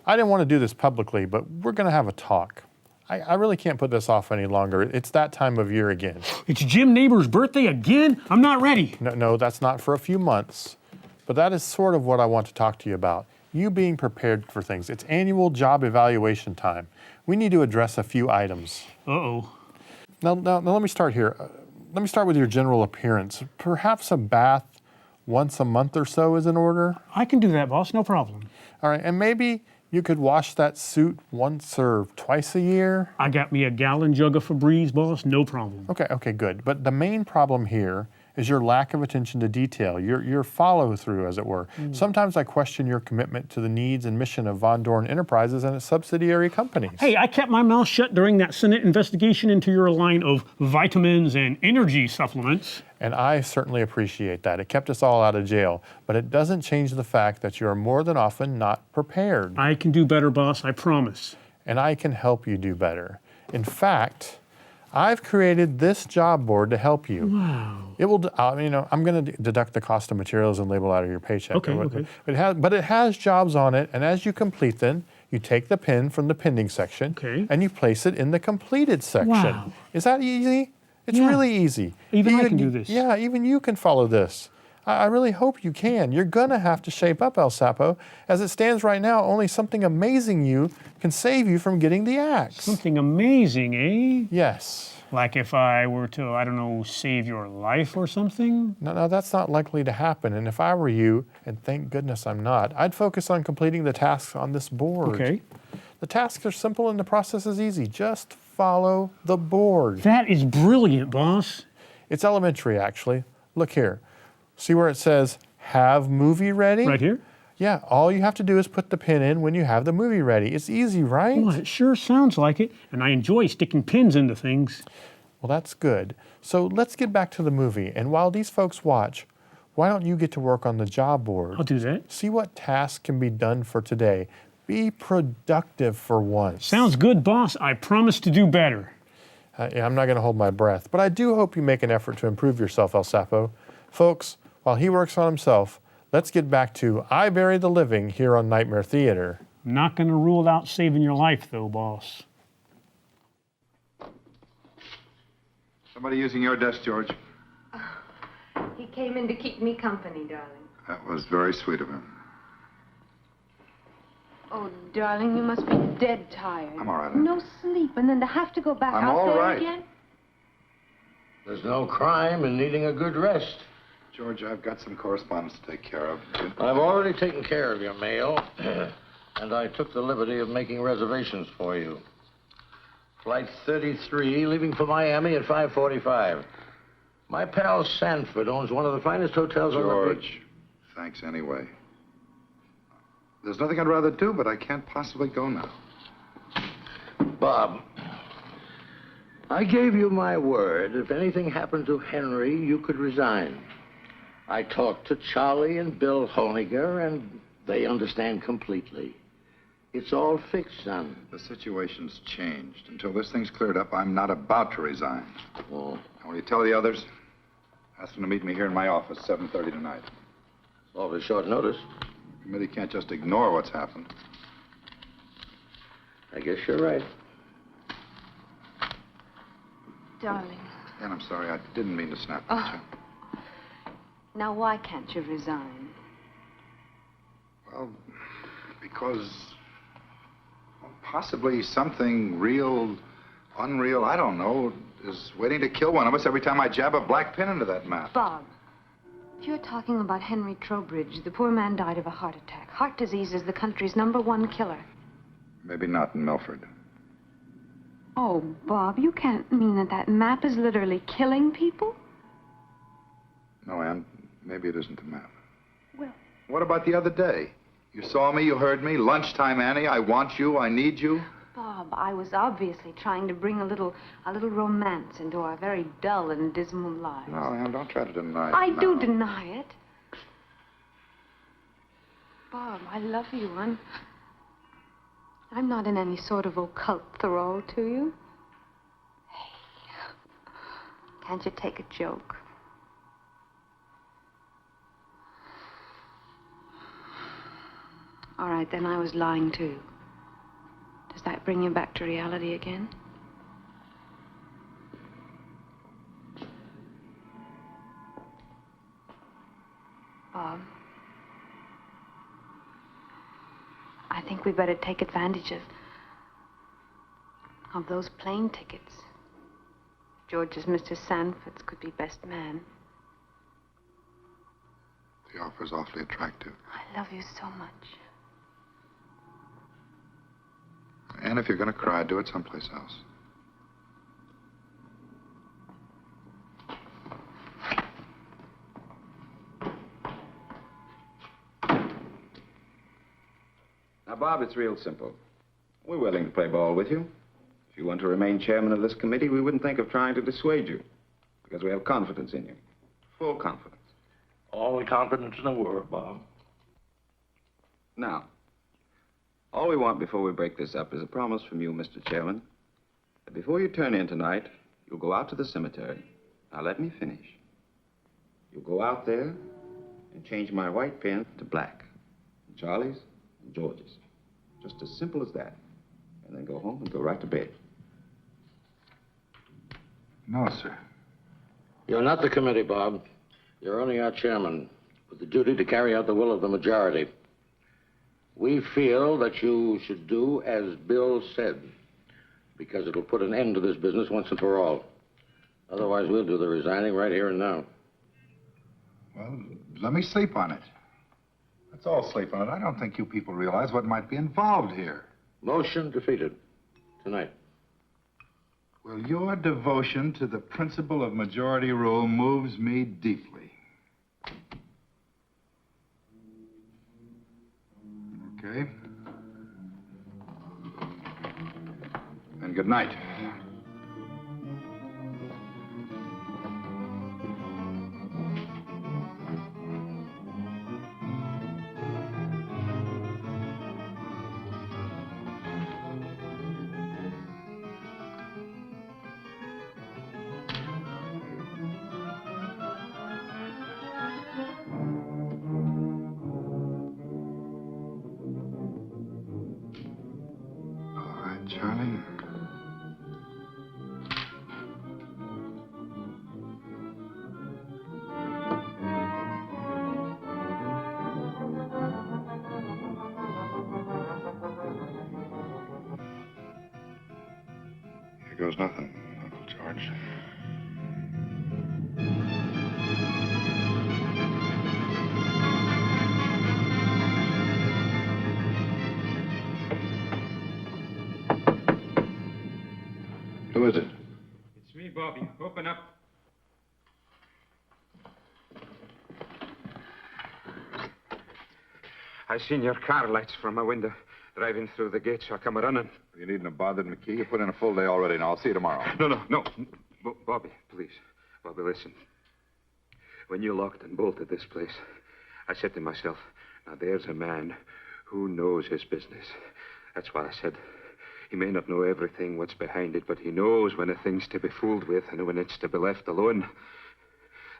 I didn't want to do this publicly, but we're going to have a talk. I really can't put this off any longer. It's that time of year again. It's Jim Neighbor's birthday again? I'm not ready. No, that's not for a few months. But that is sort of what I want to talk to you about. You being prepared for things. It's annual job evaluation time. We need to address a few items. Uh-oh. Now let me start here. Let me start with your general appearance. Perhaps a bath once a month or so is in order? I can do that, boss. No problem. All right, and maybe you could wash that suit once or twice a year? I got me a gallon jug of Febreze, boss. No problem. Okay, good. But the main problem here is your lack of attention to detail, your follow-through, as it were. Sometimes I question your commitment to the needs and mission of Von Dorn Enterprises and its subsidiary companies. Hey, I kept my mouth shut during that Senate investigation into your line of vitamins and energy supplements. And I certainly appreciate that. It kept us all out of jail, but it doesn't change the fact that you are more than often not prepared. I can do better, boss, I promise. And I can help you do better. In fact, I've created this job board to help you. Wow. It will, I'm going to deduct the cost of materials and label out of your paycheck. Okay. But it has jobs on it, and as you complete them, you take the pin from the pending section, and you place it in the completed section. Wow. Is that easy? It's really easy. Even I can do this. Yeah, even you can follow this. I really hope you can. You're going to have to shape up, El Sapo. As it stands right now, only something amazing you can save you from getting the axe. Something amazing, eh? Yes. Like if I were to, I don't know, save your life or something? No, that's not likely to happen. And if I were you, and thank goodness I'm not, I'd focus on completing the tasks on this board. Okay. The tasks are simple and the process is easy. Just follow the board. That is brilliant, boss. It's elementary, actually. Look here. See where it says, have movie ready? Right here? Yeah, all you have to do is put the pin in when you have the movie ready. It's easy, right? Well, it sure sounds like it, and I enjoy sticking pins into things. Well, that's good. So let's get back to the movie. And while these folks watch, why don't you get to work on the job board? I'll do that. See what tasks can be done for today. Be productive for once. Sounds good, boss. I promise to do better. Yeah, I'm not going to hold my breath, but I do hope you make an effort to improve yourself, El Sapo. Folks, while he works on himself, let's get back to I Bury the Living here on Nightmare Theater. Not going to rule out saving your life, though, boss. Somebody using your desk, George? He came in to keep me company, darling. That was very sweet of him. Oh, darling, you must be dead tired. I'm all right. No sleep, and then to have to go back I'm out all there right. again? There's no crime in needing a good rest. George, I've got some correspondence to take care of. I've already taken care of your mail, and I took the liberty of making reservations for you. Flight 33, leaving for Miami at 5:45. My pal Sanford owns one of the finest hotels on the beach. George, thanks anyway. There's nothing I'd rather do, but I can't possibly go now. Bob, I gave you my word. If anything happened to Henry, you could resign. I talked to Charlie and Bill Honiger, and they understand completely. It's all fixed, son. The situation's changed. Until this thing's cleared up, I'm not about to resign. Oh. And will you tell the others? Ask them to meet me here in my office, 7:30 tonight. It's awfully short notice. The committee can't just ignore what's happened. I guess you're right. Darling, And I'm sorry, I didn't mean to snap at you. now why can't you resign? Well, because possibly something real, unreal, I don't know, is waiting to kill one of us every time I jab a black pin into that map. Bob, if you're talking about Henry Trowbridge, the poor man died of a heart attack. Heart disease is the country's #1 killer. Maybe not in Milford. Oh, Bob, you can't mean that that map is literally killing people? No, Ann, maybe it isn't the map. Well... What about the other day? You saw me, you heard me. Lunchtime, Annie. I want you, I need you. Bob, I was obviously trying to bring a little romance into our very dull and dismal lives. No, Ann, don't try to deny it. I now. do deny it. Bob, I love you. I'm not in any sort of occult thrall to you. Hey, can't you take a joke? All right, then I was lying too. Does that bring you back to reality again? Bob, I think we better take advantage of those plane tickets. George's Mr. Sanford's could be best man. The offer's awfully attractive. I love you so much. And if you're going to cry, do it someplace else. Now, Bob, it's real simple. We're willing to play ball with you. If you want to remain chairman of this committee, we wouldn't think of trying to dissuade you, because we have confidence in you. Full confidence. All the confidence in the world, Bob. Now, all we want before we break this up is a promise from you, Mr. Chairman, that before you turn in tonight, you'll go out to the cemetery. Now, let me finish. You'll go out there and change my white pin to black. And Charlie's and George's. Just as simple as that. And then go home and go right to bed. No, sir. You're not the committee, Bob. You're only our chairman, with the duty to carry out the will of the majority. We feel that you should do as Bill said, because it'll put an end to this business once and for all. Otherwise, we'll do the resigning right here and now. Well, let me sleep on it. Let's all sleep on it. I don't think you people realize what might be involved here. Motion defeated. Tonight. Well, your devotion to the principle of majority rule moves me deeply. Okay. And good night. Charlie. Here goes nothing, Uncle George. Who is it? It's me, Bobby. Open up. I seen your car lights from my window driving through the gate, so I come running. You needn't have bothered McKee. You put in a full day already, and I'll see you tomorrow. No. Bobby, please. Bobby, listen. When you locked and bolted this place, I said to myself, now there's a man who knows his business. That's why I said, he may not know everything, what's behind it, but he knows when a thing's to be fooled with and when it's to be left alone.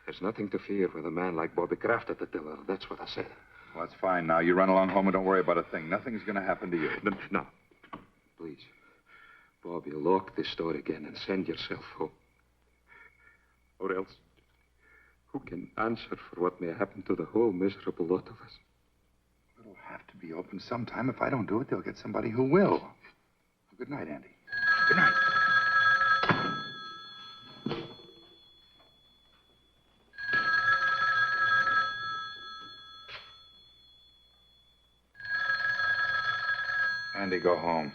There's nothing to fear with a man like Bobby Kraft at the tiller. That's what I said. Well, that's fine now. You run along home and don't worry about a thing. Nothing's going to happen to you. No. Please. Bobby, lock this door again and send yourself home. Or else, who can answer for what may happen to the whole miserable lot of us? It'll have to be open sometime. If I don't do it, they'll get somebody who will. Good night, Andy. Good night. Andy, go home.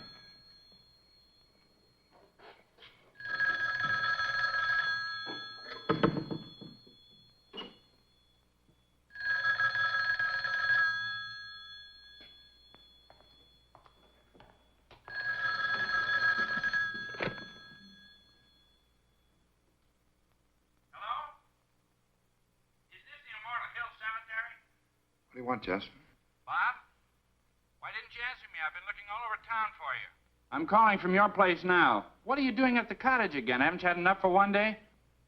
What do you want, Jess? Bob? Why didn't you answer me? I've been looking all over town for you. I'm calling from your place now. What are you doing at the cottage again? Haven't you had enough for one day?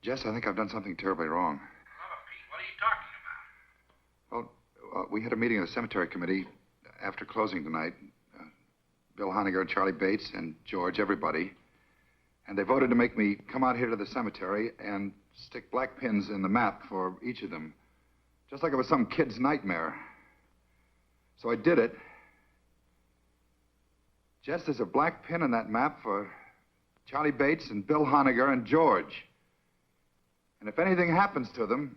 Jess, I think I've done something terribly wrong. Oh, Pete, what are you talking about? Well, we had a meeting of the cemetery committee after closing tonight. Bill Honegger, Charlie Bates, and George, everybody. And they voted to make me come out here to the cemetery and stick black pins in the map for each of them. Just like it was some kid's nightmare. So I did it. Jess, there's a black pin in that map for Charlie Bates and Bill Honegger and George. And if anything happens to them,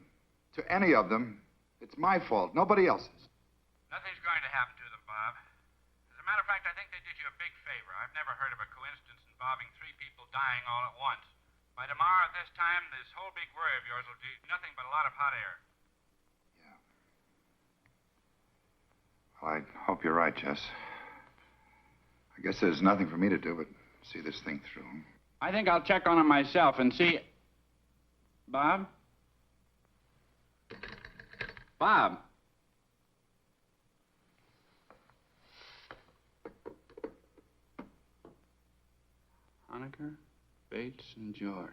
to any of them, it's my fault, nobody else's. Nothing's going to happen to them, Bob. As a matter of fact, I think they did you a big favor. I've never heard of a coincidence involving 3 people dying all at once. By tomorrow at this time, this whole big worry of yours will be nothing but a lot of hot air. Well, I hope you're right, Jess. I guess there's nothing for me to do but see this thing through. I think I'll check on him myself and see... Bob? Bob? Honegger, Bates, and George.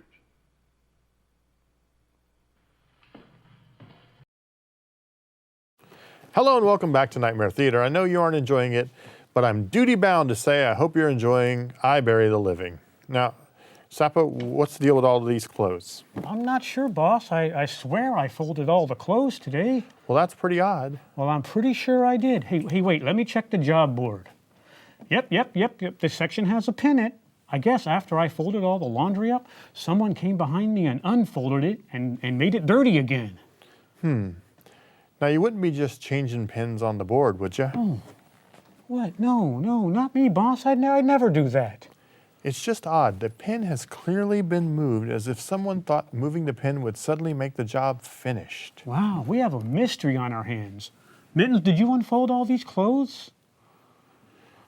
Hello and welcome back to Nightmare Theater. I know you aren't enjoying it, but I'm duty-bound to say I hope you're enjoying I Bury the Living. Now, Sappa, what's the deal with all of these clothes? I'm not sure, boss. I swear I folded all the clothes today. Well, that's pretty odd. Well, I'm pretty sure I did. Hey, wait, let me check the job board. Yep. This section has a pin in it. I guess after I folded all the laundry up, someone came behind me and unfolded it and made it dirty again. Now, you wouldn't be just changing pins on the board, would you? Oh, what? No, not me, boss. I'd never do that. It's just odd. The pin has clearly been moved as if someone thought moving the pin would suddenly make the job finished. Wow, we have a mystery on our hands. Mittens, did you unfold all these clothes?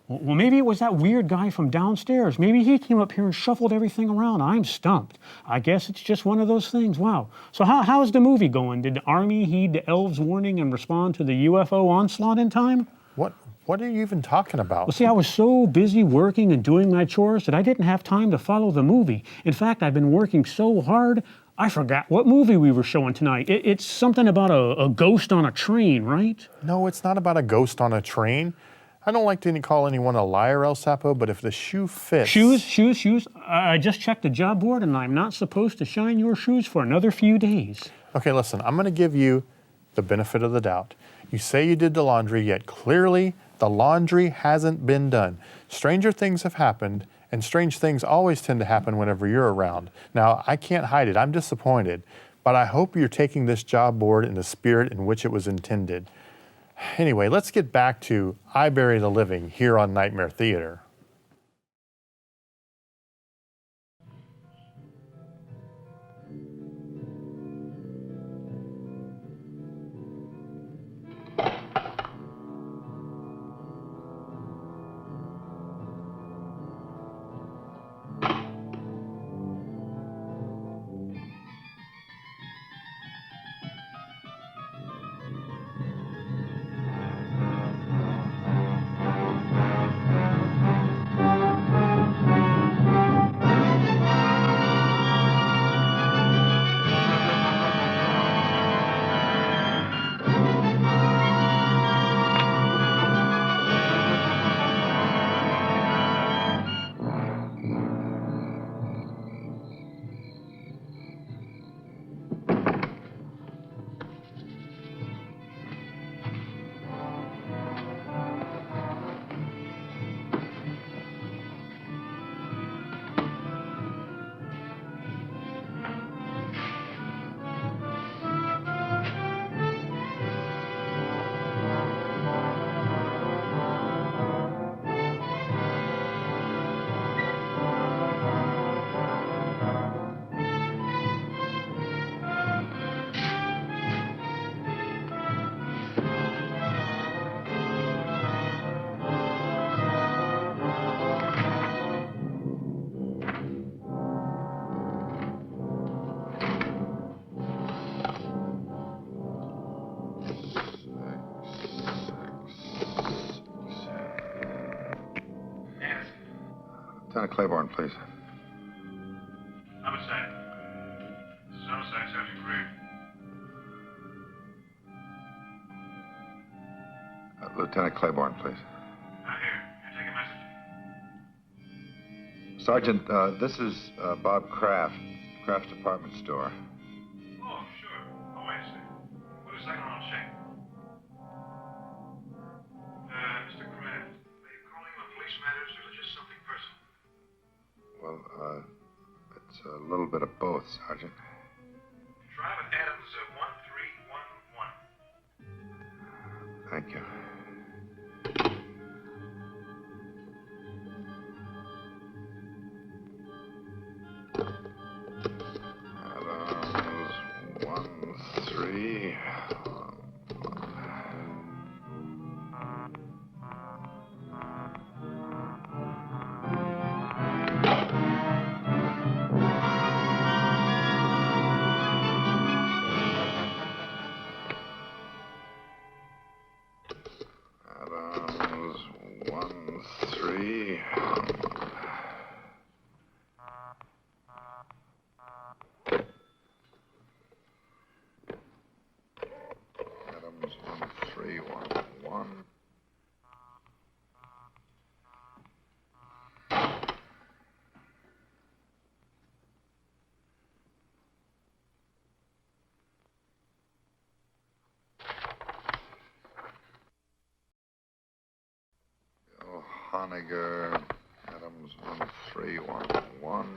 Well, maybe it was that weird guy from downstairs. Maybe he came up here and shuffled everything around. I'm stumped. I guess it's just one of those things. Wow. So how's the movie going? Did the Army heed the elves' warning and respond to the UFO onslaught in time? What are you even talking about? Well, see, I was so busy working and doing my chores that I didn't have time to follow the movie. In fact, I've been working so hard, I forgot what movie we were showing tonight. It's something about a ghost on a train, right? No, it's not about a ghost on a train. I don't like to call anyone a liar, El Sapo, but if the shoe fits... Shoes? I just checked the job board and I'm not supposed to shine your shoes for another few days. Okay, listen, I'm going to give you the benefit of the doubt. You say you did the laundry, yet clearly the laundry hasn't been done. Stranger things have happened, and strange things always tend to happen whenever you're around. Now, I can't hide it. I'm disappointed, but I hope you're taking this job board in the spirit in which it was intended. Anyway, let's get back to I Bury the Living here on Nightmare Theater. Lieutenant Claiborne, please. Homicide. This is Homicide, Sergeant Greer. Lieutenant Claiborne, please. Not here. Can I take a message? Sergeant, this is Bob Kraft, Kraft's department store. Oh, sure. Oh, wait a second. Wait a second, I'll check. Mr. Kraft, are you calling on police matters or just something personal? Well, it's a little bit of both, Sergeant. Drive at Adams 1311. Thank you. Adams 1311. Adams 1311. Bill Honiger, Adams 1311.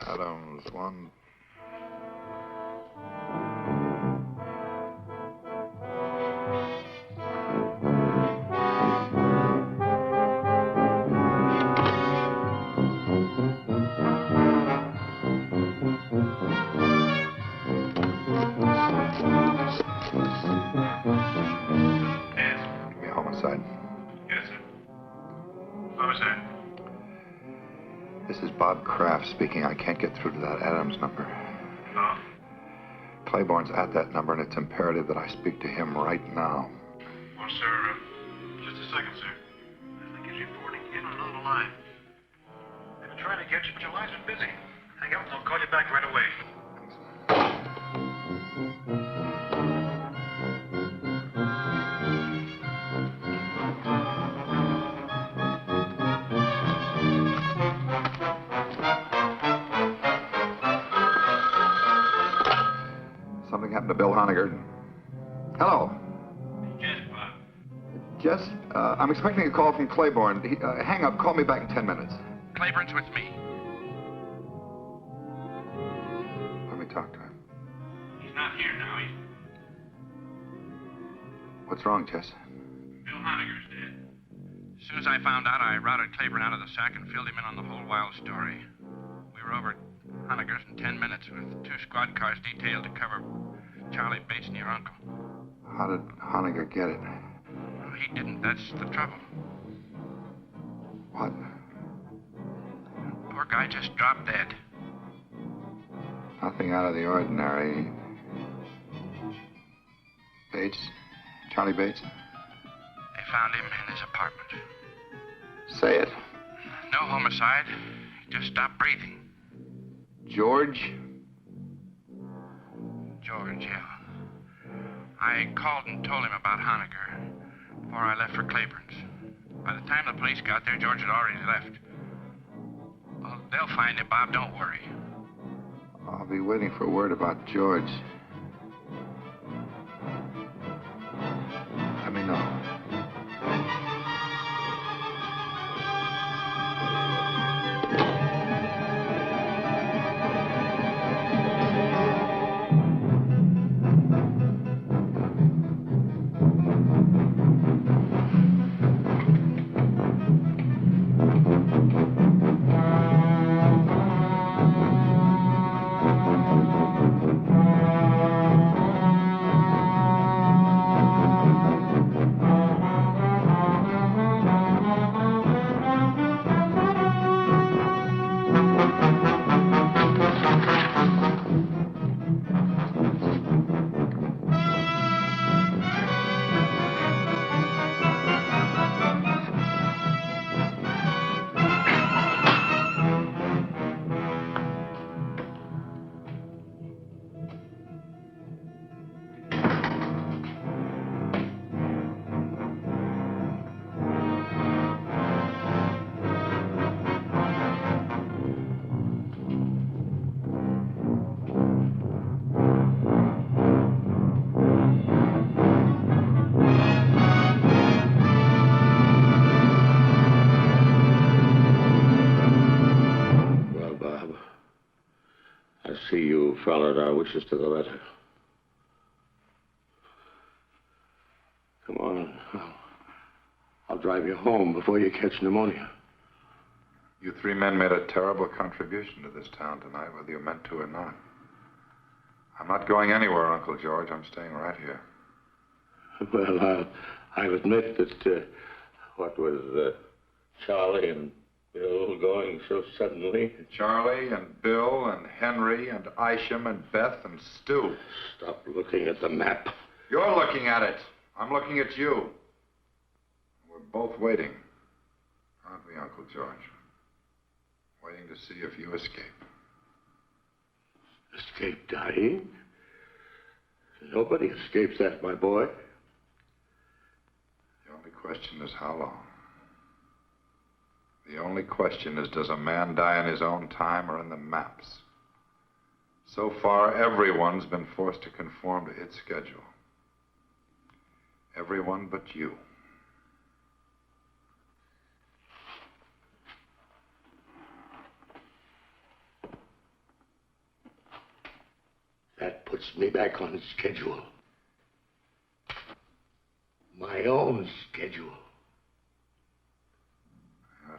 Adams, 1. Give me a homicide. Yes, sir. What was that? This is Bob Kraft speaking. I can't get through to that Adams number. Oh? Claiborne's at that number, and it's imperative that I speak to him right now. Well, sir, just a second, sir. I think he's reporting in and on the line. They've been trying to get you, but your line's been busy. Hang up and I'll call you back right away. Something happened to Bill Honegger. Hello. Yes, Bob. Jess, I'm expecting a call from Claiborne. Hang up. Call me back in 10 minutes. Claiborne's with me. Let me talk to him. He's not here now. What's wrong, Jess? Bill Honegger's dead. As soon as I found out, I routed Claiborne out of the sack and filled him in on the whole wild story. We were over at Honegger's in 10 minutes with 2 squad cars detailed to cover Charlie Bates and your uncle. How did Honegger get it? No, he didn't. That's the trouble. What? Poor guy just dropped dead. Nothing out of the ordinary. Bates? Charlie Bates? They found him in his apartment. Say it. No homicide. He just stopped breathing. George? George, yeah. I called and told him about Honegger before I left for Claiborne's. By the time the police got there, George had already left. Well, they'll find him, Bob. Don't worry. I'll be waiting for word about George. Let me know. See, you followed our wishes to the letter. Come on. I'll drive you home before you catch pneumonia. You 3 men made a terrible contribution to this town tonight, whether you meant to or not. I'm not going anywhere, Uncle George. I'm staying right here. Well, I'll admit that what was Charlie and Bill going so suddenly. Charlie and Bill and Henry and Isham and Beth and Stu. Stop looking at the map. You're looking at it. I'm looking at you. We're both waiting. Aren't we, Uncle George? Waiting to see if you escape. Escape dying? Nobody escapes that, my boy. The only question is how long. The only question is, does a man die in his own time or in the maps? So far, everyone's been forced to conform to its schedule. Everyone but you. That puts me back on schedule. My own schedule.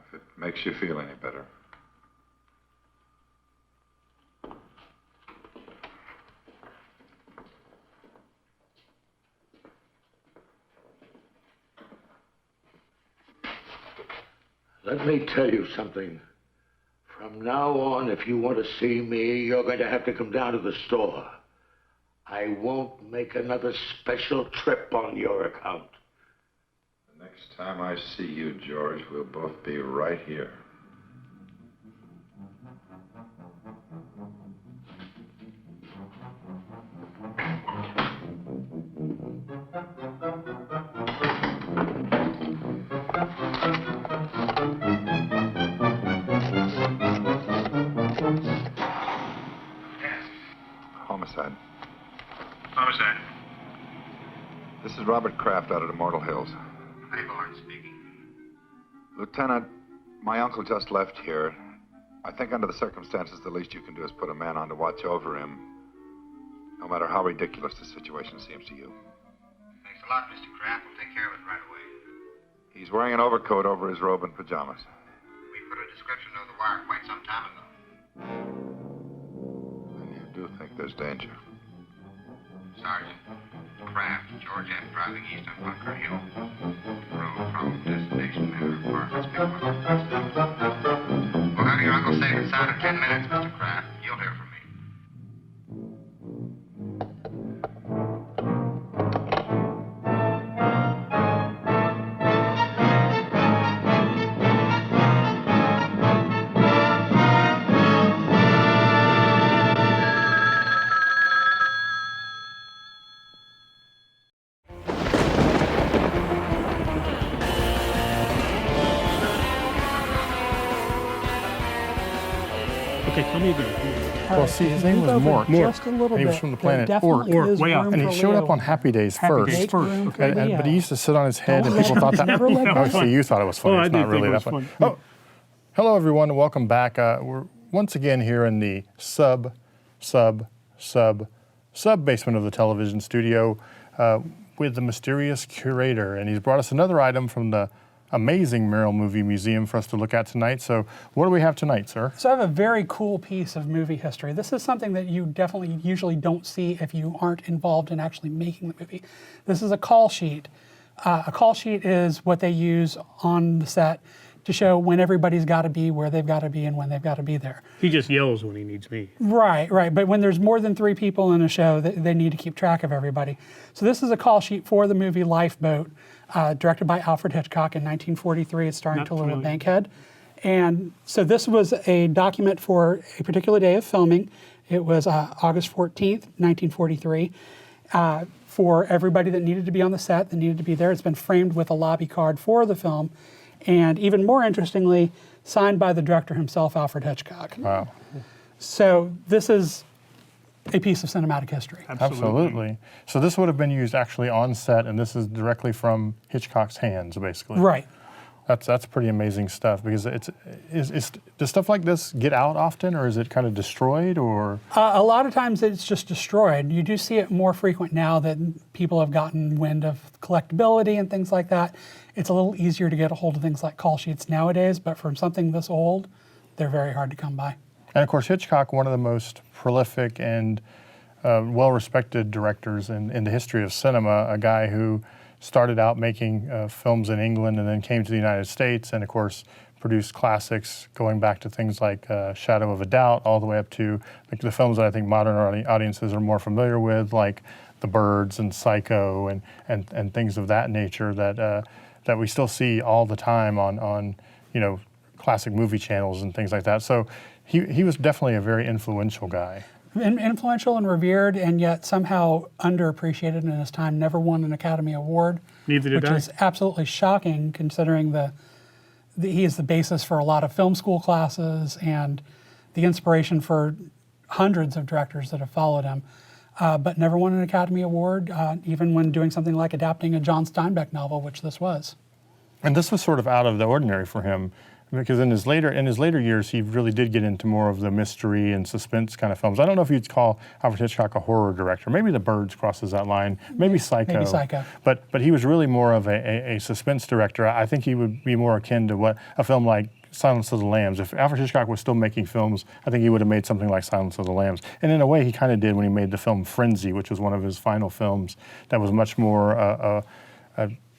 If it makes you feel any better. Let me tell you something. From now on, if you want to see me, you're going to have to come down to the store. I won't make another special trip on your account. The next time I see you, George, we'll both be right here. Homicide. Homicide. This is Robert Kraft out at Immortal Hills. Hayborn speaking. Lieutenant, my uncle just left here. I think under the circumstances, the least you can do is put a man on to watch over him, no matter how ridiculous the situation seems to you. Thanks a lot, Mr. Kraft. We'll take care of it right away. He's wearing an overcoat over his robe and pajamas. We put a description of the wire quite some time ago. And you do think there's danger? Sergeant, Kraft, George F. driving east on Bunker Hill. Road from destination Manor Apartments, Big We'll have your uncle safe and sound in 10 minutes, Mr. Kraft. You'll hear from me. Okay, tell me again. Well, see, his name was Mort. Just a little and he was bit. from the There planet definitely Orc. is way out. room And he for showed up Leo. on Happy Days Happy first. Days first. But he used to sit on his head, and Don't people let thought him that. never let go. Oh, see, you thought it was funny. Oh, I It's did not really think that it was funny. fun. Oh, hello, everyone, and welcome back. We're once again here in the sub basement of the television studio with the mysterious curator, and he's brought us another item from the amazing Merrill Movie Museum for us to look at tonight. So what do we have tonight, sir? So I have a very cool piece of movie history. This is something that you definitely usually don't see if you aren't involved in actually making the movie. This is a call sheet. A call sheet is what they use on the set to show when everybody's got to be, where they've got to be, and when they've got to be there. He just yells when he needs me. Right. But when there's more than 3 people in a show, they need to keep track of everybody. So this is a call sheet for the movie Lifeboat, directed by Alfred Hitchcock in 1943. It's starring Tallulah Bankhead. And so this was a document for a particular day of filming. It was August 14th, 1943. For everybody that needed to be on the set, that needed to be there. It's been framed with a lobby card for the film. And even more interestingly, signed by the director himself, Alfred Hitchcock. Wow. So this is a piece of cinematic history. Absolutely. So this would have been used actually on set, and this is directly from Hitchcock's hands, basically. Right. That's pretty amazing stuff, because does stuff like this get out often, or is it kind of destroyed, or? A lot of times it's just destroyed. You do see it more frequent now that people have gotten wind of collectability and things like that. It's a little easier to get a hold of things like call sheets nowadays, but from something this old, they're very hard to come by. And of course, Hitchcock, one of the most prolific and well-respected directors in the history of cinema, a guy who started out making films in England and then came to the United States, and of course produced classics going back to things like Shadow of a Doubt, all the way up to the films that I think modern audiences are more familiar with, like The Birds and Psycho and things of that nature that we still see all the time on classic movie channels and things like that. So he was definitely a very influential guy. Influential and revered, and yet somehow underappreciated in his time. Never won an Academy Award. Neither did I. Which is absolutely shocking, considering he is the basis for a lot of film school classes and the inspiration for hundreds of directors that have followed him. But never won an Academy Award, even when doing something like adapting a John Steinbeck novel, which this was. And this was sort of out of the ordinary for him. because in his later years, he really did get into more of the mystery and suspense kind of films. I don't know if you'd call Alfred Hitchcock a horror director. Maybe The Birds crosses that line. Maybe Psycho. Maybe Psycho. But he was really more of a suspense director. I think he would be more akin to what a film like Silence of the Lambs. If Alfred Hitchcock was still making films, I think he would have made something like Silence of the Lambs. And in a way, he kind of did when he made the film Frenzy, which was one of his final films that was much more a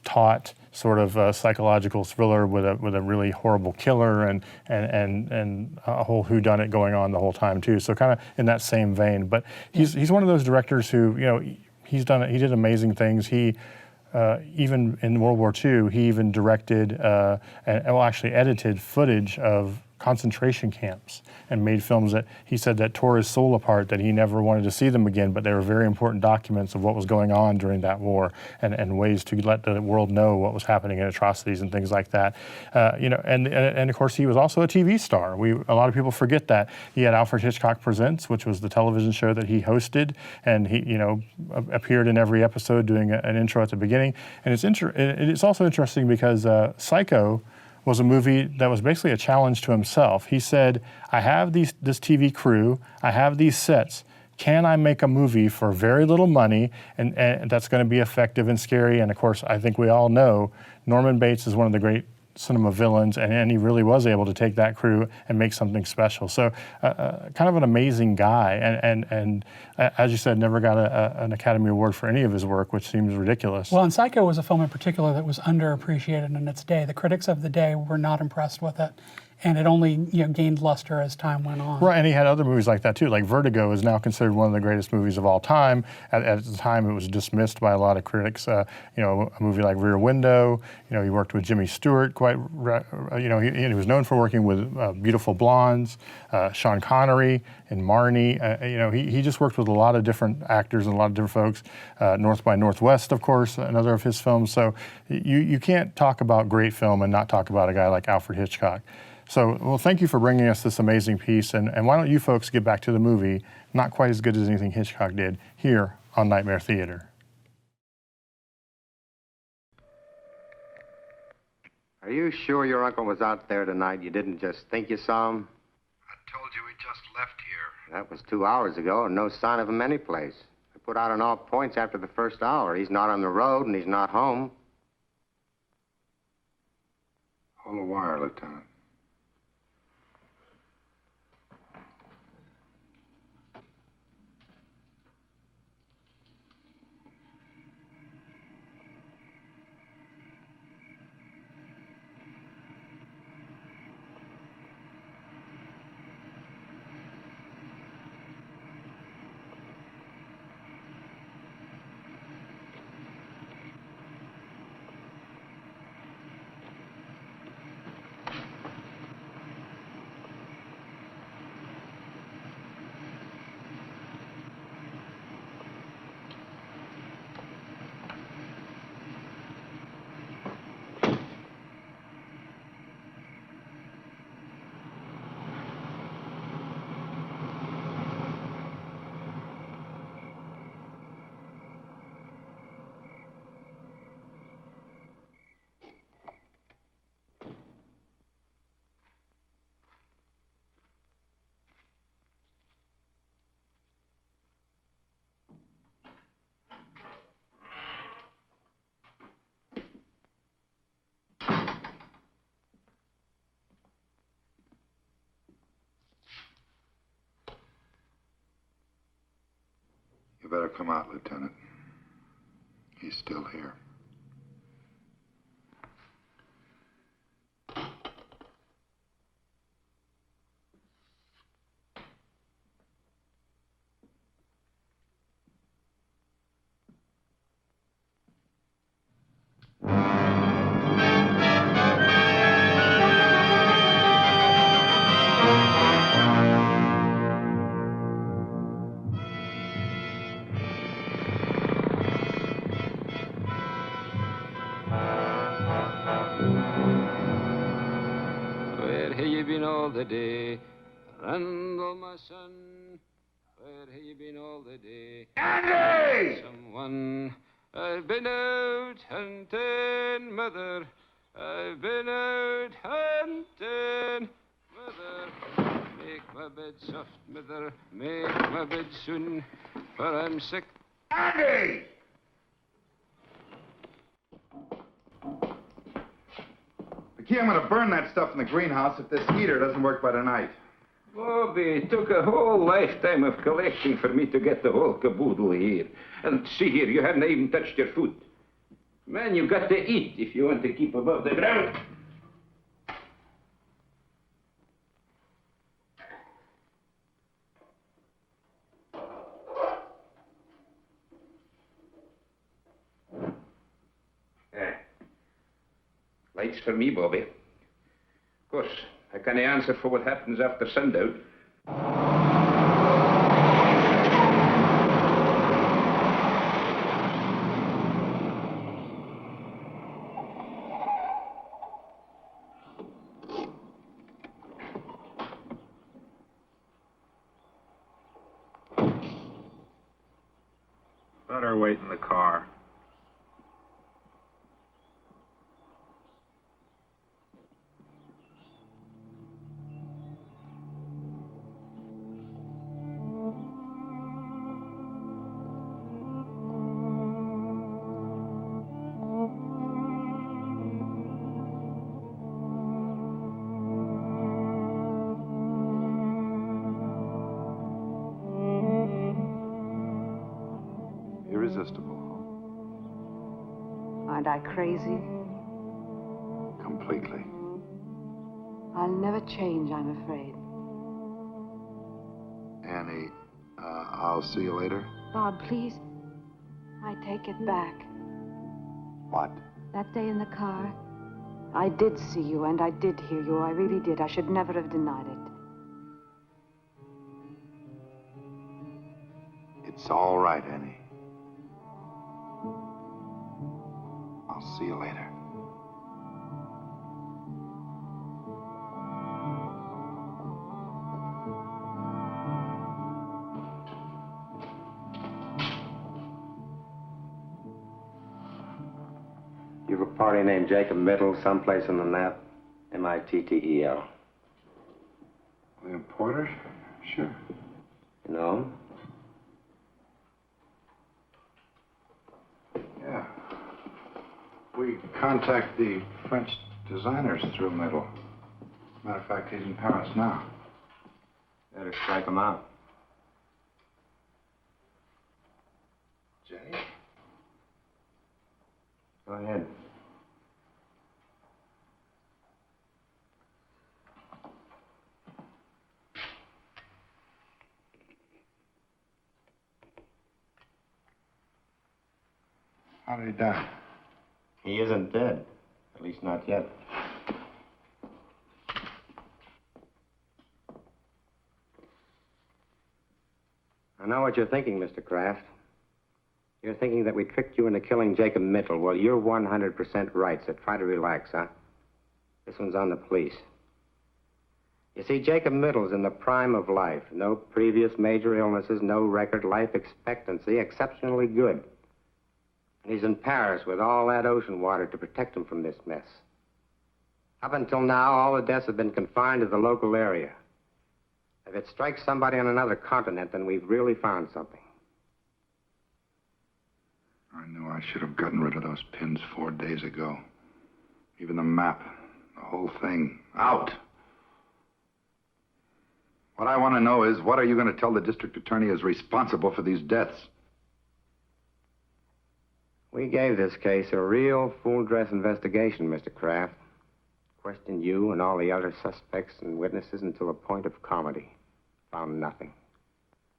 taut sort of psychological thriller with a really horrible killer and a whole whodunit going on the whole time too. So kind of in that same vein. But he's one of those directors who, you know, he did amazing things. He even in World War II, he even directed and actually edited footage of concentration camps and made films that he said that tore his soul apart, that he never wanted to see them again, but they were very important documents of what was going on during that war and ways to let the world know what was happening and atrocities and things like that. You know, and of course he was also a TV star. A lot of people forget that. He had Alfred Hitchcock Presents, which was the television show that he hosted, and he, you know, appeared in every episode doing an intro at the beginning. And it's also interesting because Psycho was a movie that was basically a challenge to himself. He said, I have this TV crew, I have these sets. Can I make a movie for very little money and that's going to be effective and scary? And of course, I think we all know Norman Bates is one of the great cinema villains, and he really was able to take that crew and make something special. So kind of an amazing guy, and as you said, never got an Academy Award for any of his work, which seems ridiculous. Well, and Psycho was a film in particular that was underappreciated in its day. The critics of the day were not impressed with it, and it only gained luster as time went on. Right, and he had other movies like that too. Like Vertigo is now considered one of the greatest movies of all time. At the time, it was dismissed by a lot of critics. You know, a movie like Rear Window. You know, he worked with Jimmy Stewart quite. You know, he was known for working with Beautiful Blondes, Sean Connery, and Marnie. You know, he just worked with a lot of different actors and a lot of different folks. North by Northwest, of course, another of his films. So you can't talk about great film and not talk about a guy like Alfred Hitchcock. So, well, thank you for bringing us this amazing piece, and why don't you folks get back to the movie, not quite as good as anything Hitchcock did, here on Nightmare Theater. Are you sure your uncle was out there tonight? You didn't just think you saw him? I told you he just left here. That was 2 hours ago, and no sign of him anyplace. I put out on all points after the first hour. He's not on the road, and he's not home. Hold the wire, Lieutenant. You better come out, Lieutenant. He's still here. All the day, Randall, my son, where have you been all the day? Andy! Someone, I've been out hunting, mother, I've been out hunting, mother. Make my bed soft, mother. Make my bed soon, for I'm sick. Andy! Vicky, I'm going to burn that stuff in the greenhouse if this heater doesn't work by tonight. Bobby, it took a whole lifetime of collecting for me to get the whole caboodle here. And see here, you haven't even touched your food. Man, you got to eat if you want to keep above the ground. Lights for me, Bobby. Of course, I can't answer for what happens after sundown. Better wait in the car. Irresistible. Aren't I crazy? Completely. I'll never change, I'm afraid. Annie, I'll see you later. Bob, please. I take it back. What? That day in the car, I did see you and I did hear you. I really did. I should never have denied it. It's all right, Annie. I'll see you later. You've a party named Jacob Mittel someplace on the map? M-I-T-T-E-L. William Porter? Sure. You know him? Yeah. We contact the French designers through Middle. Matter of fact, he's in Paris now. Better strike him out. Jenny? Go ahead. How did he die? He isn't dead. At least not yet. I know what you're thinking, Mr. Kraft. You're thinking that we tricked you into killing Jacob Mittel. Well, you're 100% right, so try to relax, huh? This one's on the police. You see, Jacob Mittel's in the prime of life. No previous major illnesses, no record life expectancy, exceptionally good. And he's in Paris with all that ocean water to protect him from this mess. Up until now, all the deaths have been confined to the local area. If it strikes somebody on another continent, then we've really found something. I knew I should have gotten rid of those pins 4 days ago. Even the map, the whole thing, out. What I want to know is, what are you going to tell the district attorney is responsible for these deaths? We gave this case a real full-dress investigation, Mr. Kraft. Questioned you and all the other suspects and witnesses until the point of comedy. Found nothing.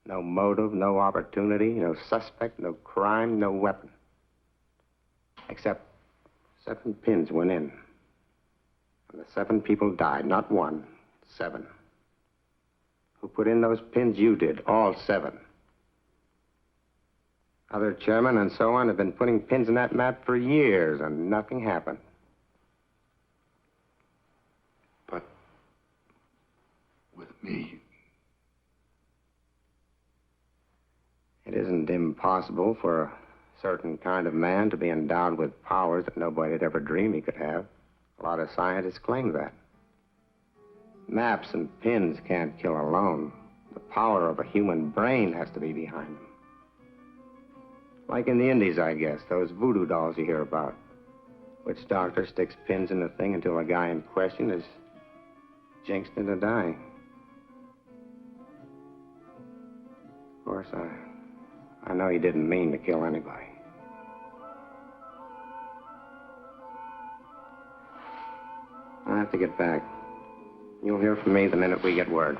No motive, no opportunity, no suspect, no crime, no weapon. Except 7 pins went in. And the 7 people died, not 1, 7. Who put in those pins? You did, all 7. Other chairmen and so on have been putting pins in that map for years, and nothing happened. But with me, it isn't impossible for a certain kind of man to be endowed with powers that nobody'd ever dream he could have. A lot of scientists claim that. Maps and pins can't kill alone. The power of a human brain has to be behind them. Like in the Indies, I guess, those voodoo dolls you hear about. Witch doctor sticks pins in the thing until the guy in question is jinxed into dying. Of course, I know he didn't mean to kill anybody. I have to get back. You'll hear from me the minute we get word.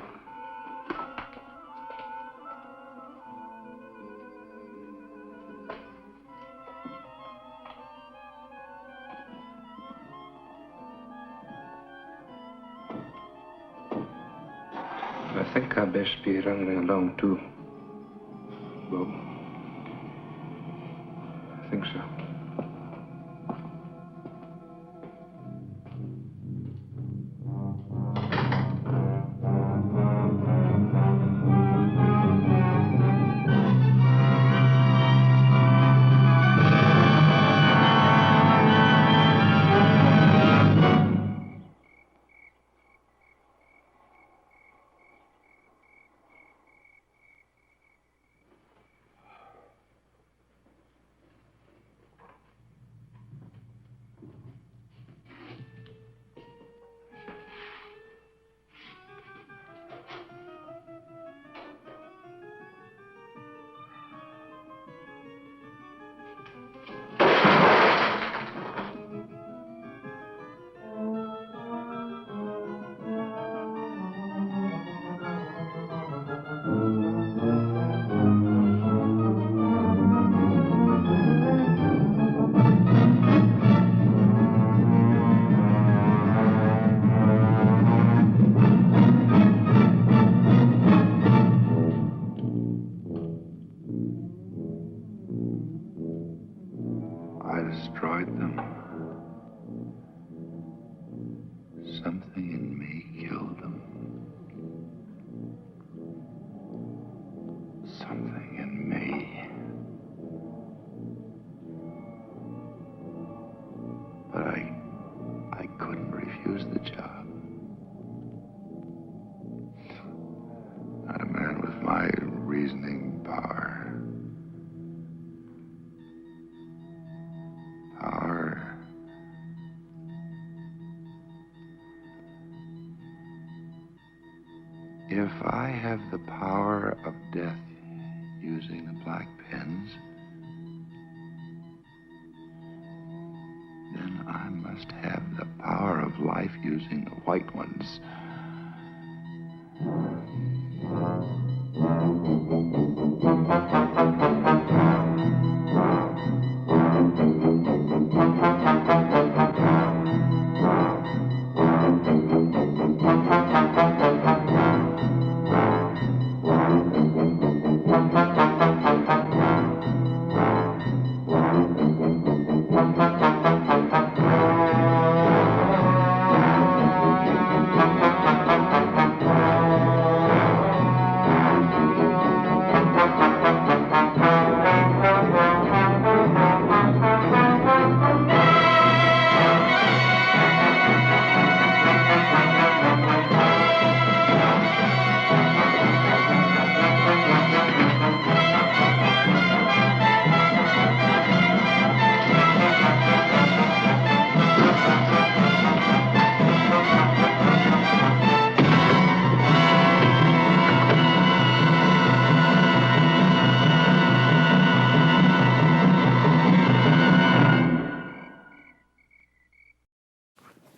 I think I'd best be running along, too. Bob. I think so. Destroyed them. Something in me killed them. Something in me. But I couldn't refuse the job. Not a man with my reasoning power. If I have the power of death using the black pens, then I must have the power of life using the white ones.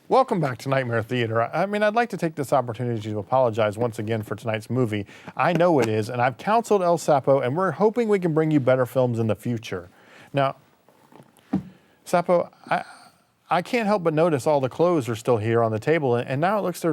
Welcome back to Nightmare Theater. I mean, I'd like to take this opportunity to apologize once again for tonight's movie. I know it is, and I've counseled El Sapo, and we're hoping we can bring you better films in the future. Now, Sapo, I can't help but notice all the clothes are still here on the table, and now it looks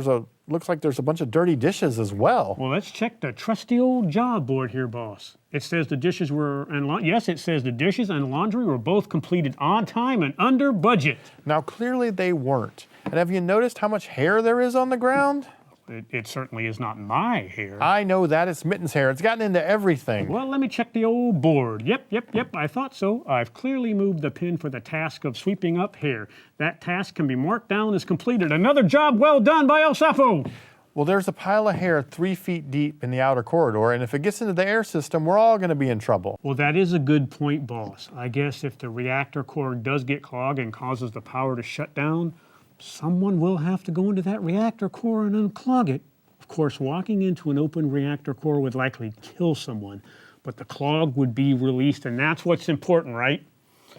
like there's a bunch of dirty dishes as well. Well, let's check the trusty old job board here, boss. It says the dishes were, yes, it says the dishes and laundry were both completed on time and under budget. Now, clearly they weren't. And have you noticed how much hair there is on the ground? it certainly is not my hair. I know that. It's Mitten's hair. It's gotten into everything. Well, let me check the old board. Yep, I thought so. I've clearly moved the pin for the task of sweeping up hair. That task can be marked down as completed. Another job well done by El Sapo. Well, there's a pile of hair 3 feet deep in the outer corridor, and if it gets into the air system, we're all going to be in trouble. Well, that is a good point, boss. I guess if the reactor core does get clogged and causes the power to shut down, someone will have to go into that reactor core and unclog it. Of course, walking into an open reactor core would likely kill someone, but the clog would be released, and that's what's important, right?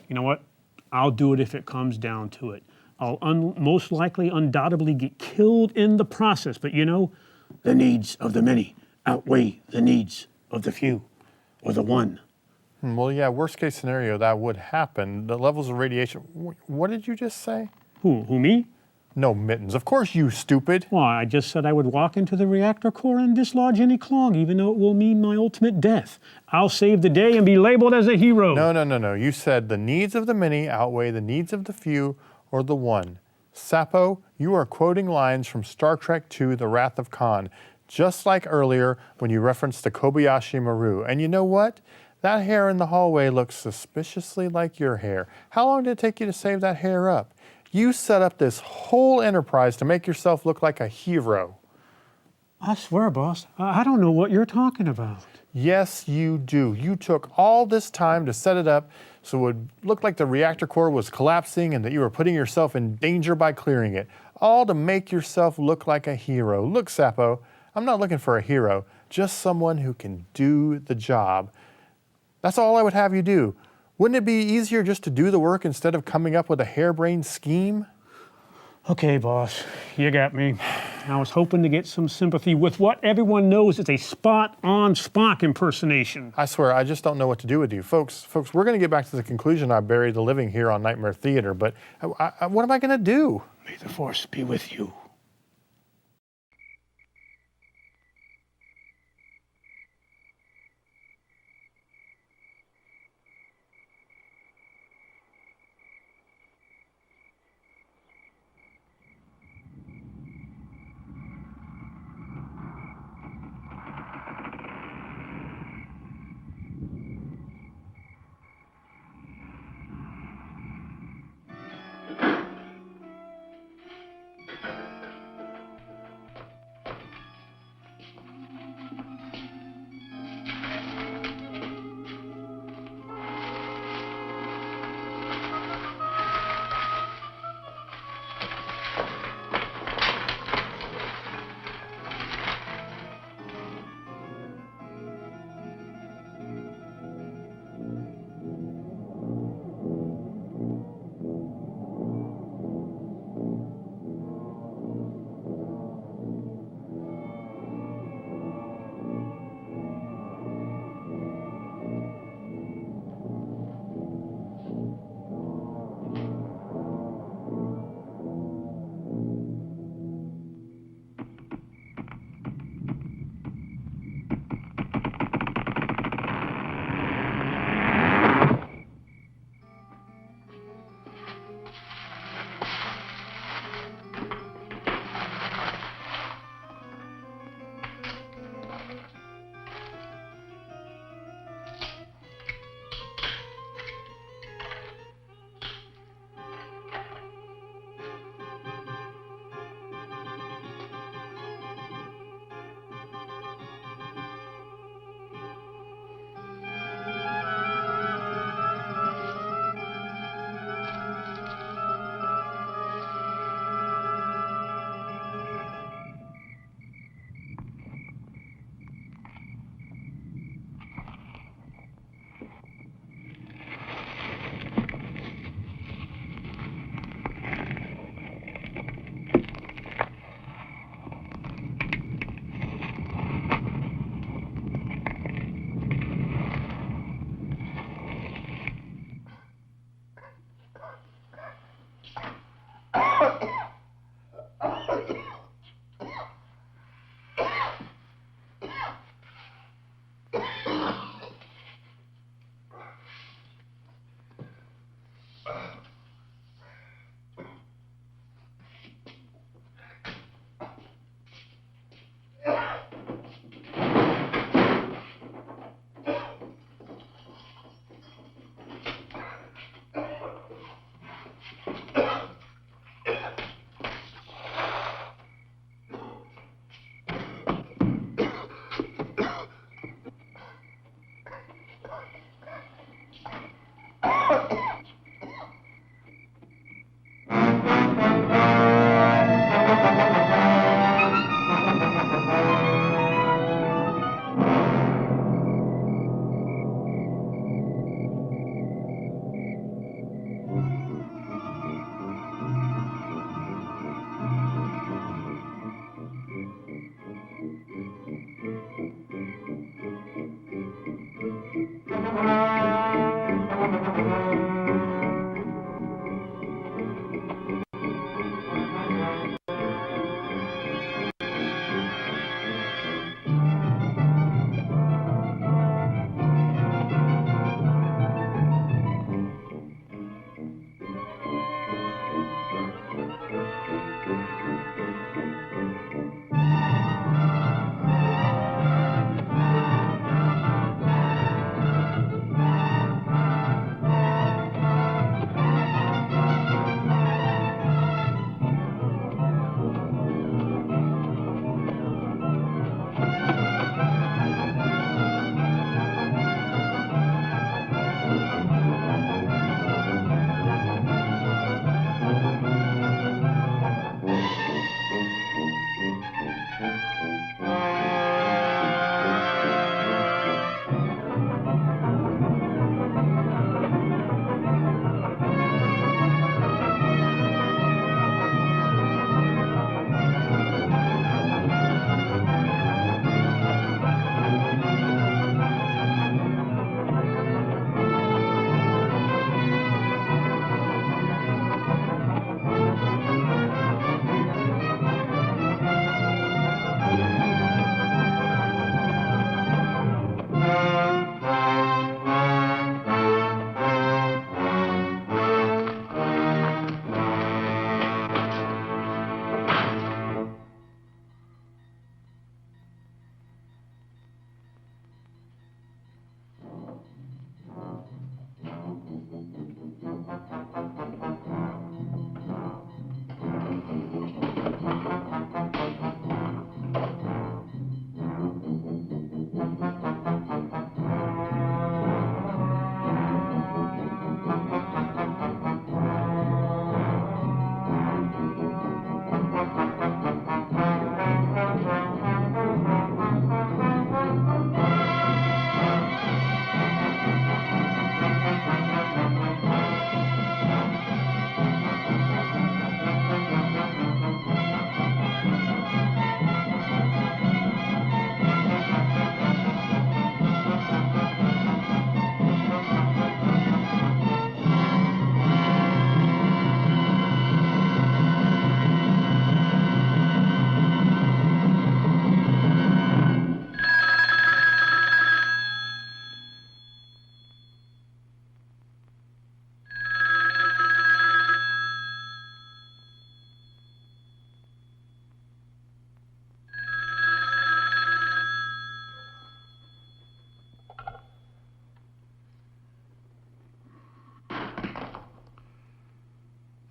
You know what? I'll do it if it comes down to it. I'll most likely undoubtedly get killed in the process, but you know, the needs of the many outweigh the needs of the few, or the one. Well, yeah, worst case scenario, that would happen. The levels of radiation, what did you just say? Who, me? No, Mittens. Of course you, stupid. Well, I just said I would walk into the reactor core and dislodge any clog, even though it will mean my ultimate death. I'll save the day and be labeled as a hero. No. You said the needs of the many outweigh the needs of the few or the one. Sapo, you are quoting lines from Star Trek II, The Wrath of Khan, just like earlier when you referenced the Kobayashi Maru. And you know what? That hair in the hallway looks suspiciously like your hair. How long did it take you to save that hair up? You set up this whole enterprise to make yourself look like a hero. I swear, boss, I don't know what you're talking about. Yes, you do. You took all this time to set it up so it would look like the reactor core was collapsing and that you were putting yourself in danger by clearing it. All to make yourself look like a hero. Look, Sapo, I'm not looking for a hero, just someone who can do the job. That's all I would have you do. Wouldn't it be easier just to do the work instead of coming up with a harebrained scheme? Okay, boss, you got me. I was hoping to get some sympathy with what everyone knows is a spot-on Spock impersonation. I swear, I just don't know what to do with you. Folks, we're going to get back to the conclusion I buried the living here on Nightmare Theater, but what am I going to do? May the Force be with you.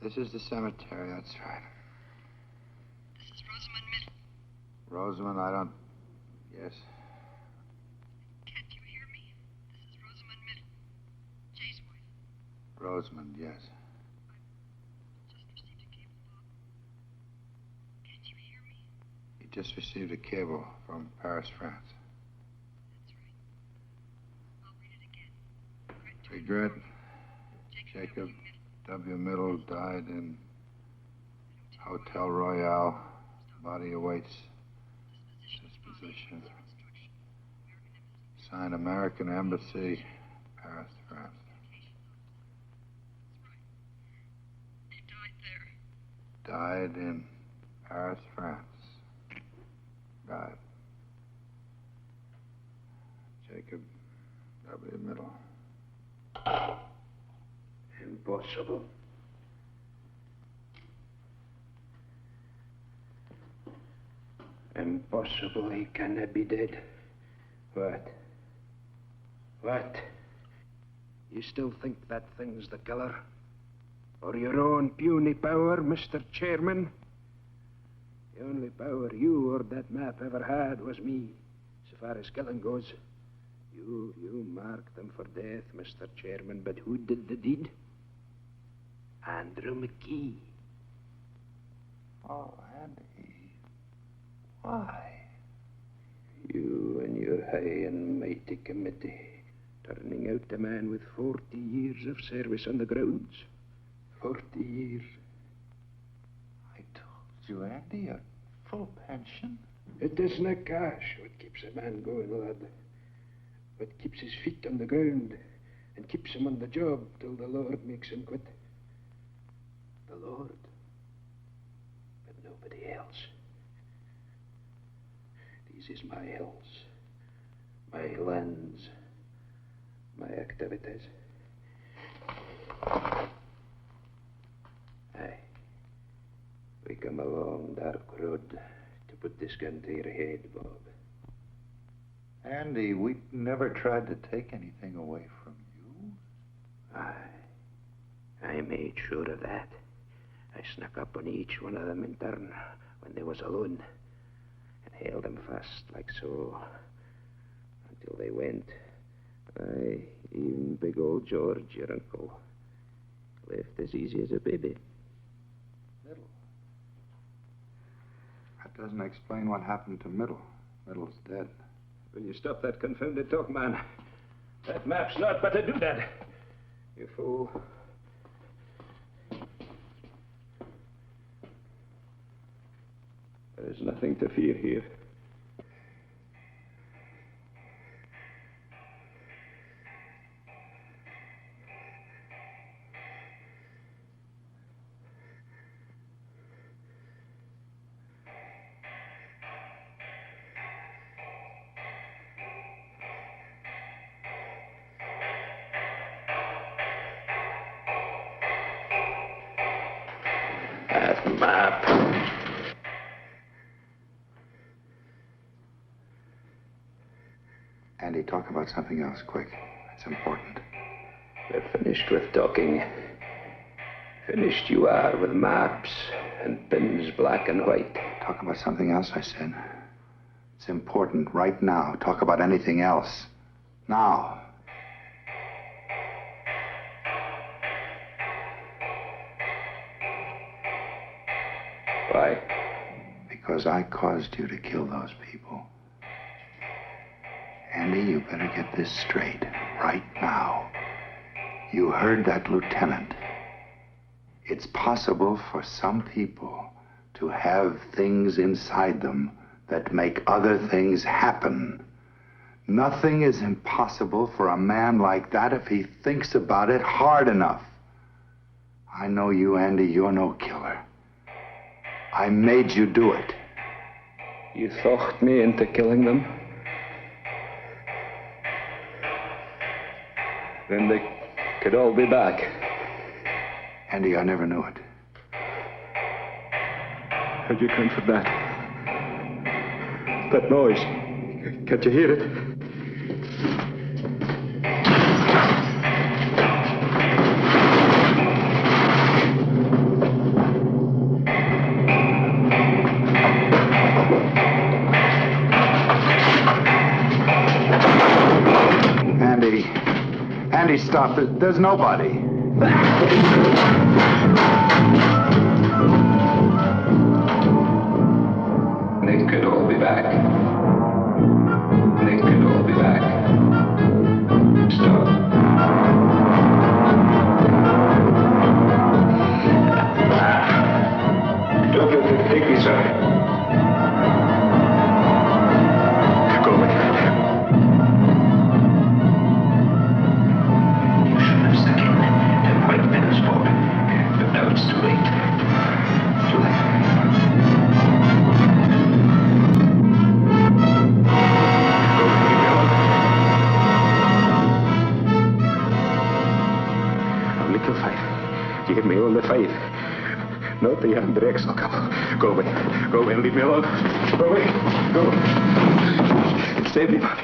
This is the cemetery, that's right. This is Rosamund Middle. Rosamond, I don't... Yes? Can't you hear me? This is Rosamund Middle. Jay's wife. Rosamond, yes. Just received a cable, Bob. Can't you hear me? He just received a cable from Paris, France. That's right. I'll read it again. Regret, Jacob W. Middle died in Hotel Royale. Body awaits disposition. Signed American Embassy, Paris, France. He died there. Died in Paris, France. Died. Jacob W. Middle. Impossible. Impossible. He cannot be dead. What? What? You still think that thing's the killer? Or your own puny power, Mr. Chairman? The only power you or that map ever had was me, so far as killing goes. You marked them for death, Mr. Chairman, but who did the deed? Andrew McKee. Oh, Andy. Why? You and your high and mighty committee, turning out a man with 40 years of service on the grounds. 40 years. I told you, Andy, a full pension. It isn't cash what keeps a man going, lad. What keeps his feet on the ground and keeps him on the job till the Lord makes him quit. The Lord, but nobody else. This is my hills, my lands, my activities. Aye, we come a long, dark road to put this gun to your head, Bob. Andy, we never tried to take anything away from you. I made sure of that. I snuck up on each one of them in turn when they was alone and held them fast like so until they went. Aye, even big old George, your uncle, left as easy as a baby. Middle. That doesn't explain what happened to Middle. Middle's dead. Will you stop that confounded talk, man? That map's not but a doodad. You fool. There is nothing to fear here. That map. Andy, talk about something else, quick. It's important. We're finished with talking. Finished you are with maps and pins black and white. Talk about something else, I said. It's important right now. Talk about anything else. Now. Why? Because I caused you to kill those people. Andy, you better get this straight right now. You heard that lieutenant. It's possible for some people to have things inside them that make other things happen. Nothing is impossible for a man like that if he thinks about it hard enough. I know you, Andy. You're no killer. I made you do it. You talked me into killing them? Then they could all be back. Andy, I never knew it. How'd you come for that? That noise. Can't you hear it? stop. There's nobody. They could all be back. They could all be back. Stop. Don't let them take me, sir. Go away. You should have sent in the white men's for me. But now it's too late. Too late. Little fight. Give me all the fight. Not the Andrex. Go away. Go away and leave me alone. Go away. Go. Save me, Bobby.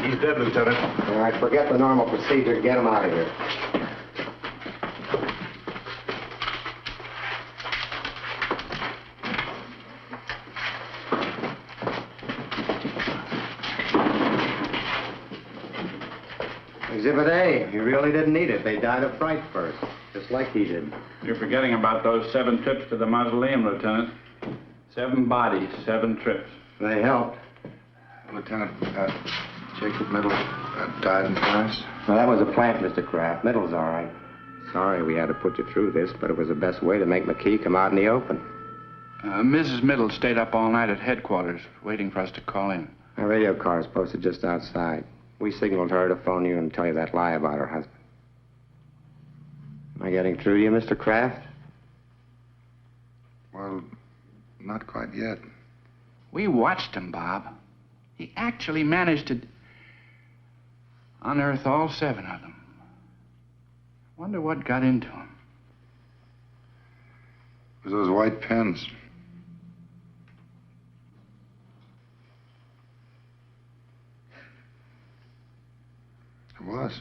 He's dead, Lieutenant. All right, forget the normal procedure. Get him out of here. Exhibit A. He really didn't need it. They died of fright first, just like he did. You're forgetting about those 7 trips to the mausoleum, Lieutenant. 7 bodies, 7 trips. They helped. Lieutenant, Jacob Middle died in Paris. Well, that was a plant, Mr. Kraft. Middle's all right. Sorry we had to put you through this, but it was the best way to make McKee come out in the open. Mrs. Middle stayed up all night at headquarters, waiting for us to call in. Our radio car is posted just outside. We signaled her to phone you and tell you that lie about her husband. Am I getting through to you, Mr. Kraft? Well, not quite yet. We watched him, Bob. He actually managed to unearth all 7 of them. Wonder what got into him. It was those white pens. It was.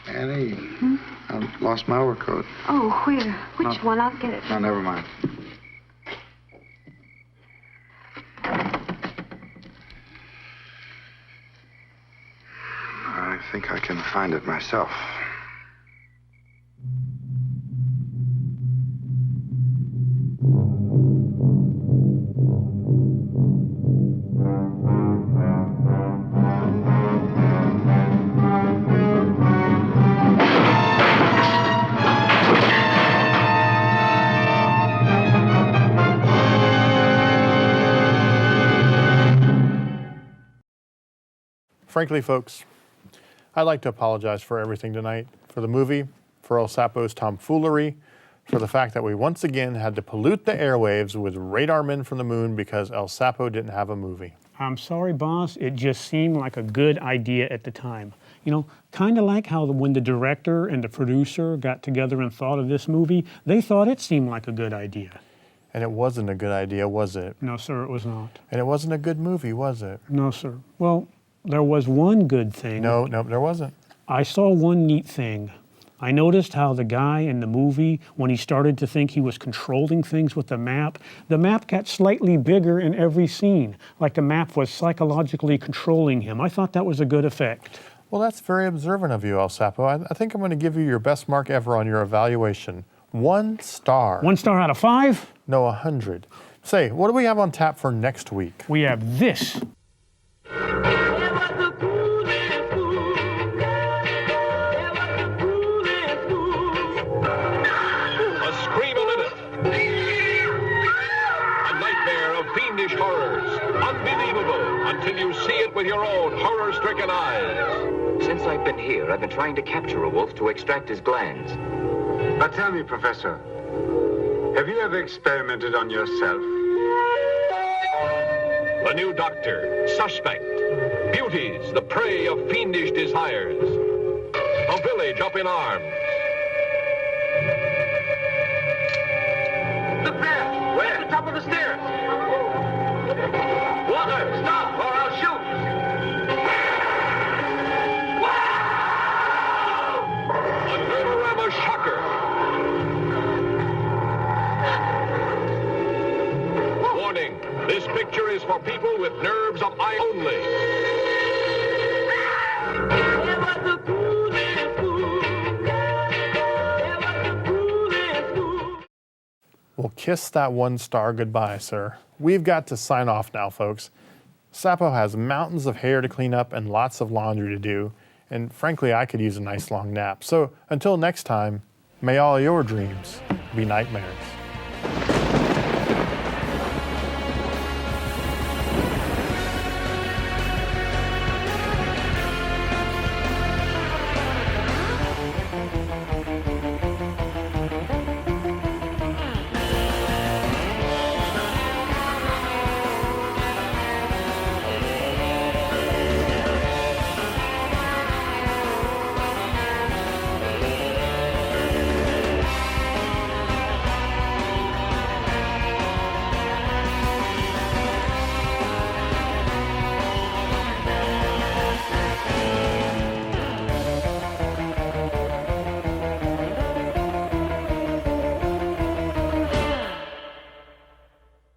Annie, I lost my overcoat. Oh, where? Which one? I'll get it. No, never mind. I think I can find it myself. Frankly, folks, I'd like to apologize for everything tonight, for the movie, for El Sapo's tomfoolery, for the fact that we once again had to pollute the airwaves with radar men from the moon because El Sapo didn't have a movie. I'm sorry, boss. It just seemed like a good idea at the time. You know, kind of like how when the director and the producer got together and thought of this movie, they thought it seemed like a good idea. And it wasn't a good idea, was it? No, sir, it was not. And it wasn't a good movie, was it? No, sir. Well, there was one good thing. No, there wasn't. I saw one neat thing. I noticed how the guy in the movie, when he started to think he was controlling things with the map got slightly bigger in every scene, like the map was psychologically controlling him. I thought that was a good effect. Well, that's very observant of you, El Sapo. I think I'm going to give you your best mark ever on your evaluation. 1 star. 1 star out of 5? No, 100. Say, what do we have on tap for next week? We have this. Horrors. Unbelievable until you see it with your own horror-stricken eyes. Since I've been here, I've been trying to capture a wolf to extract his glands. Now tell me, Professor, have you ever experimented on yourself? The new doctor, suspect, beauties, the prey of fiendish desires. A village up in arms. Look there! Where? At the top of the stairs! Walter, stop or I'll shoot! A Nervorama shocker! Warning, this picture is for people with nerves of iron only. Well, kiss that 1 star goodbye, sir. We've got to sign off now, folks. Sapo has mountains of hair to clean up and lots of laundry to do, and frankly, I could use a nice long nap. So until next time, may all your dreams be nightmares.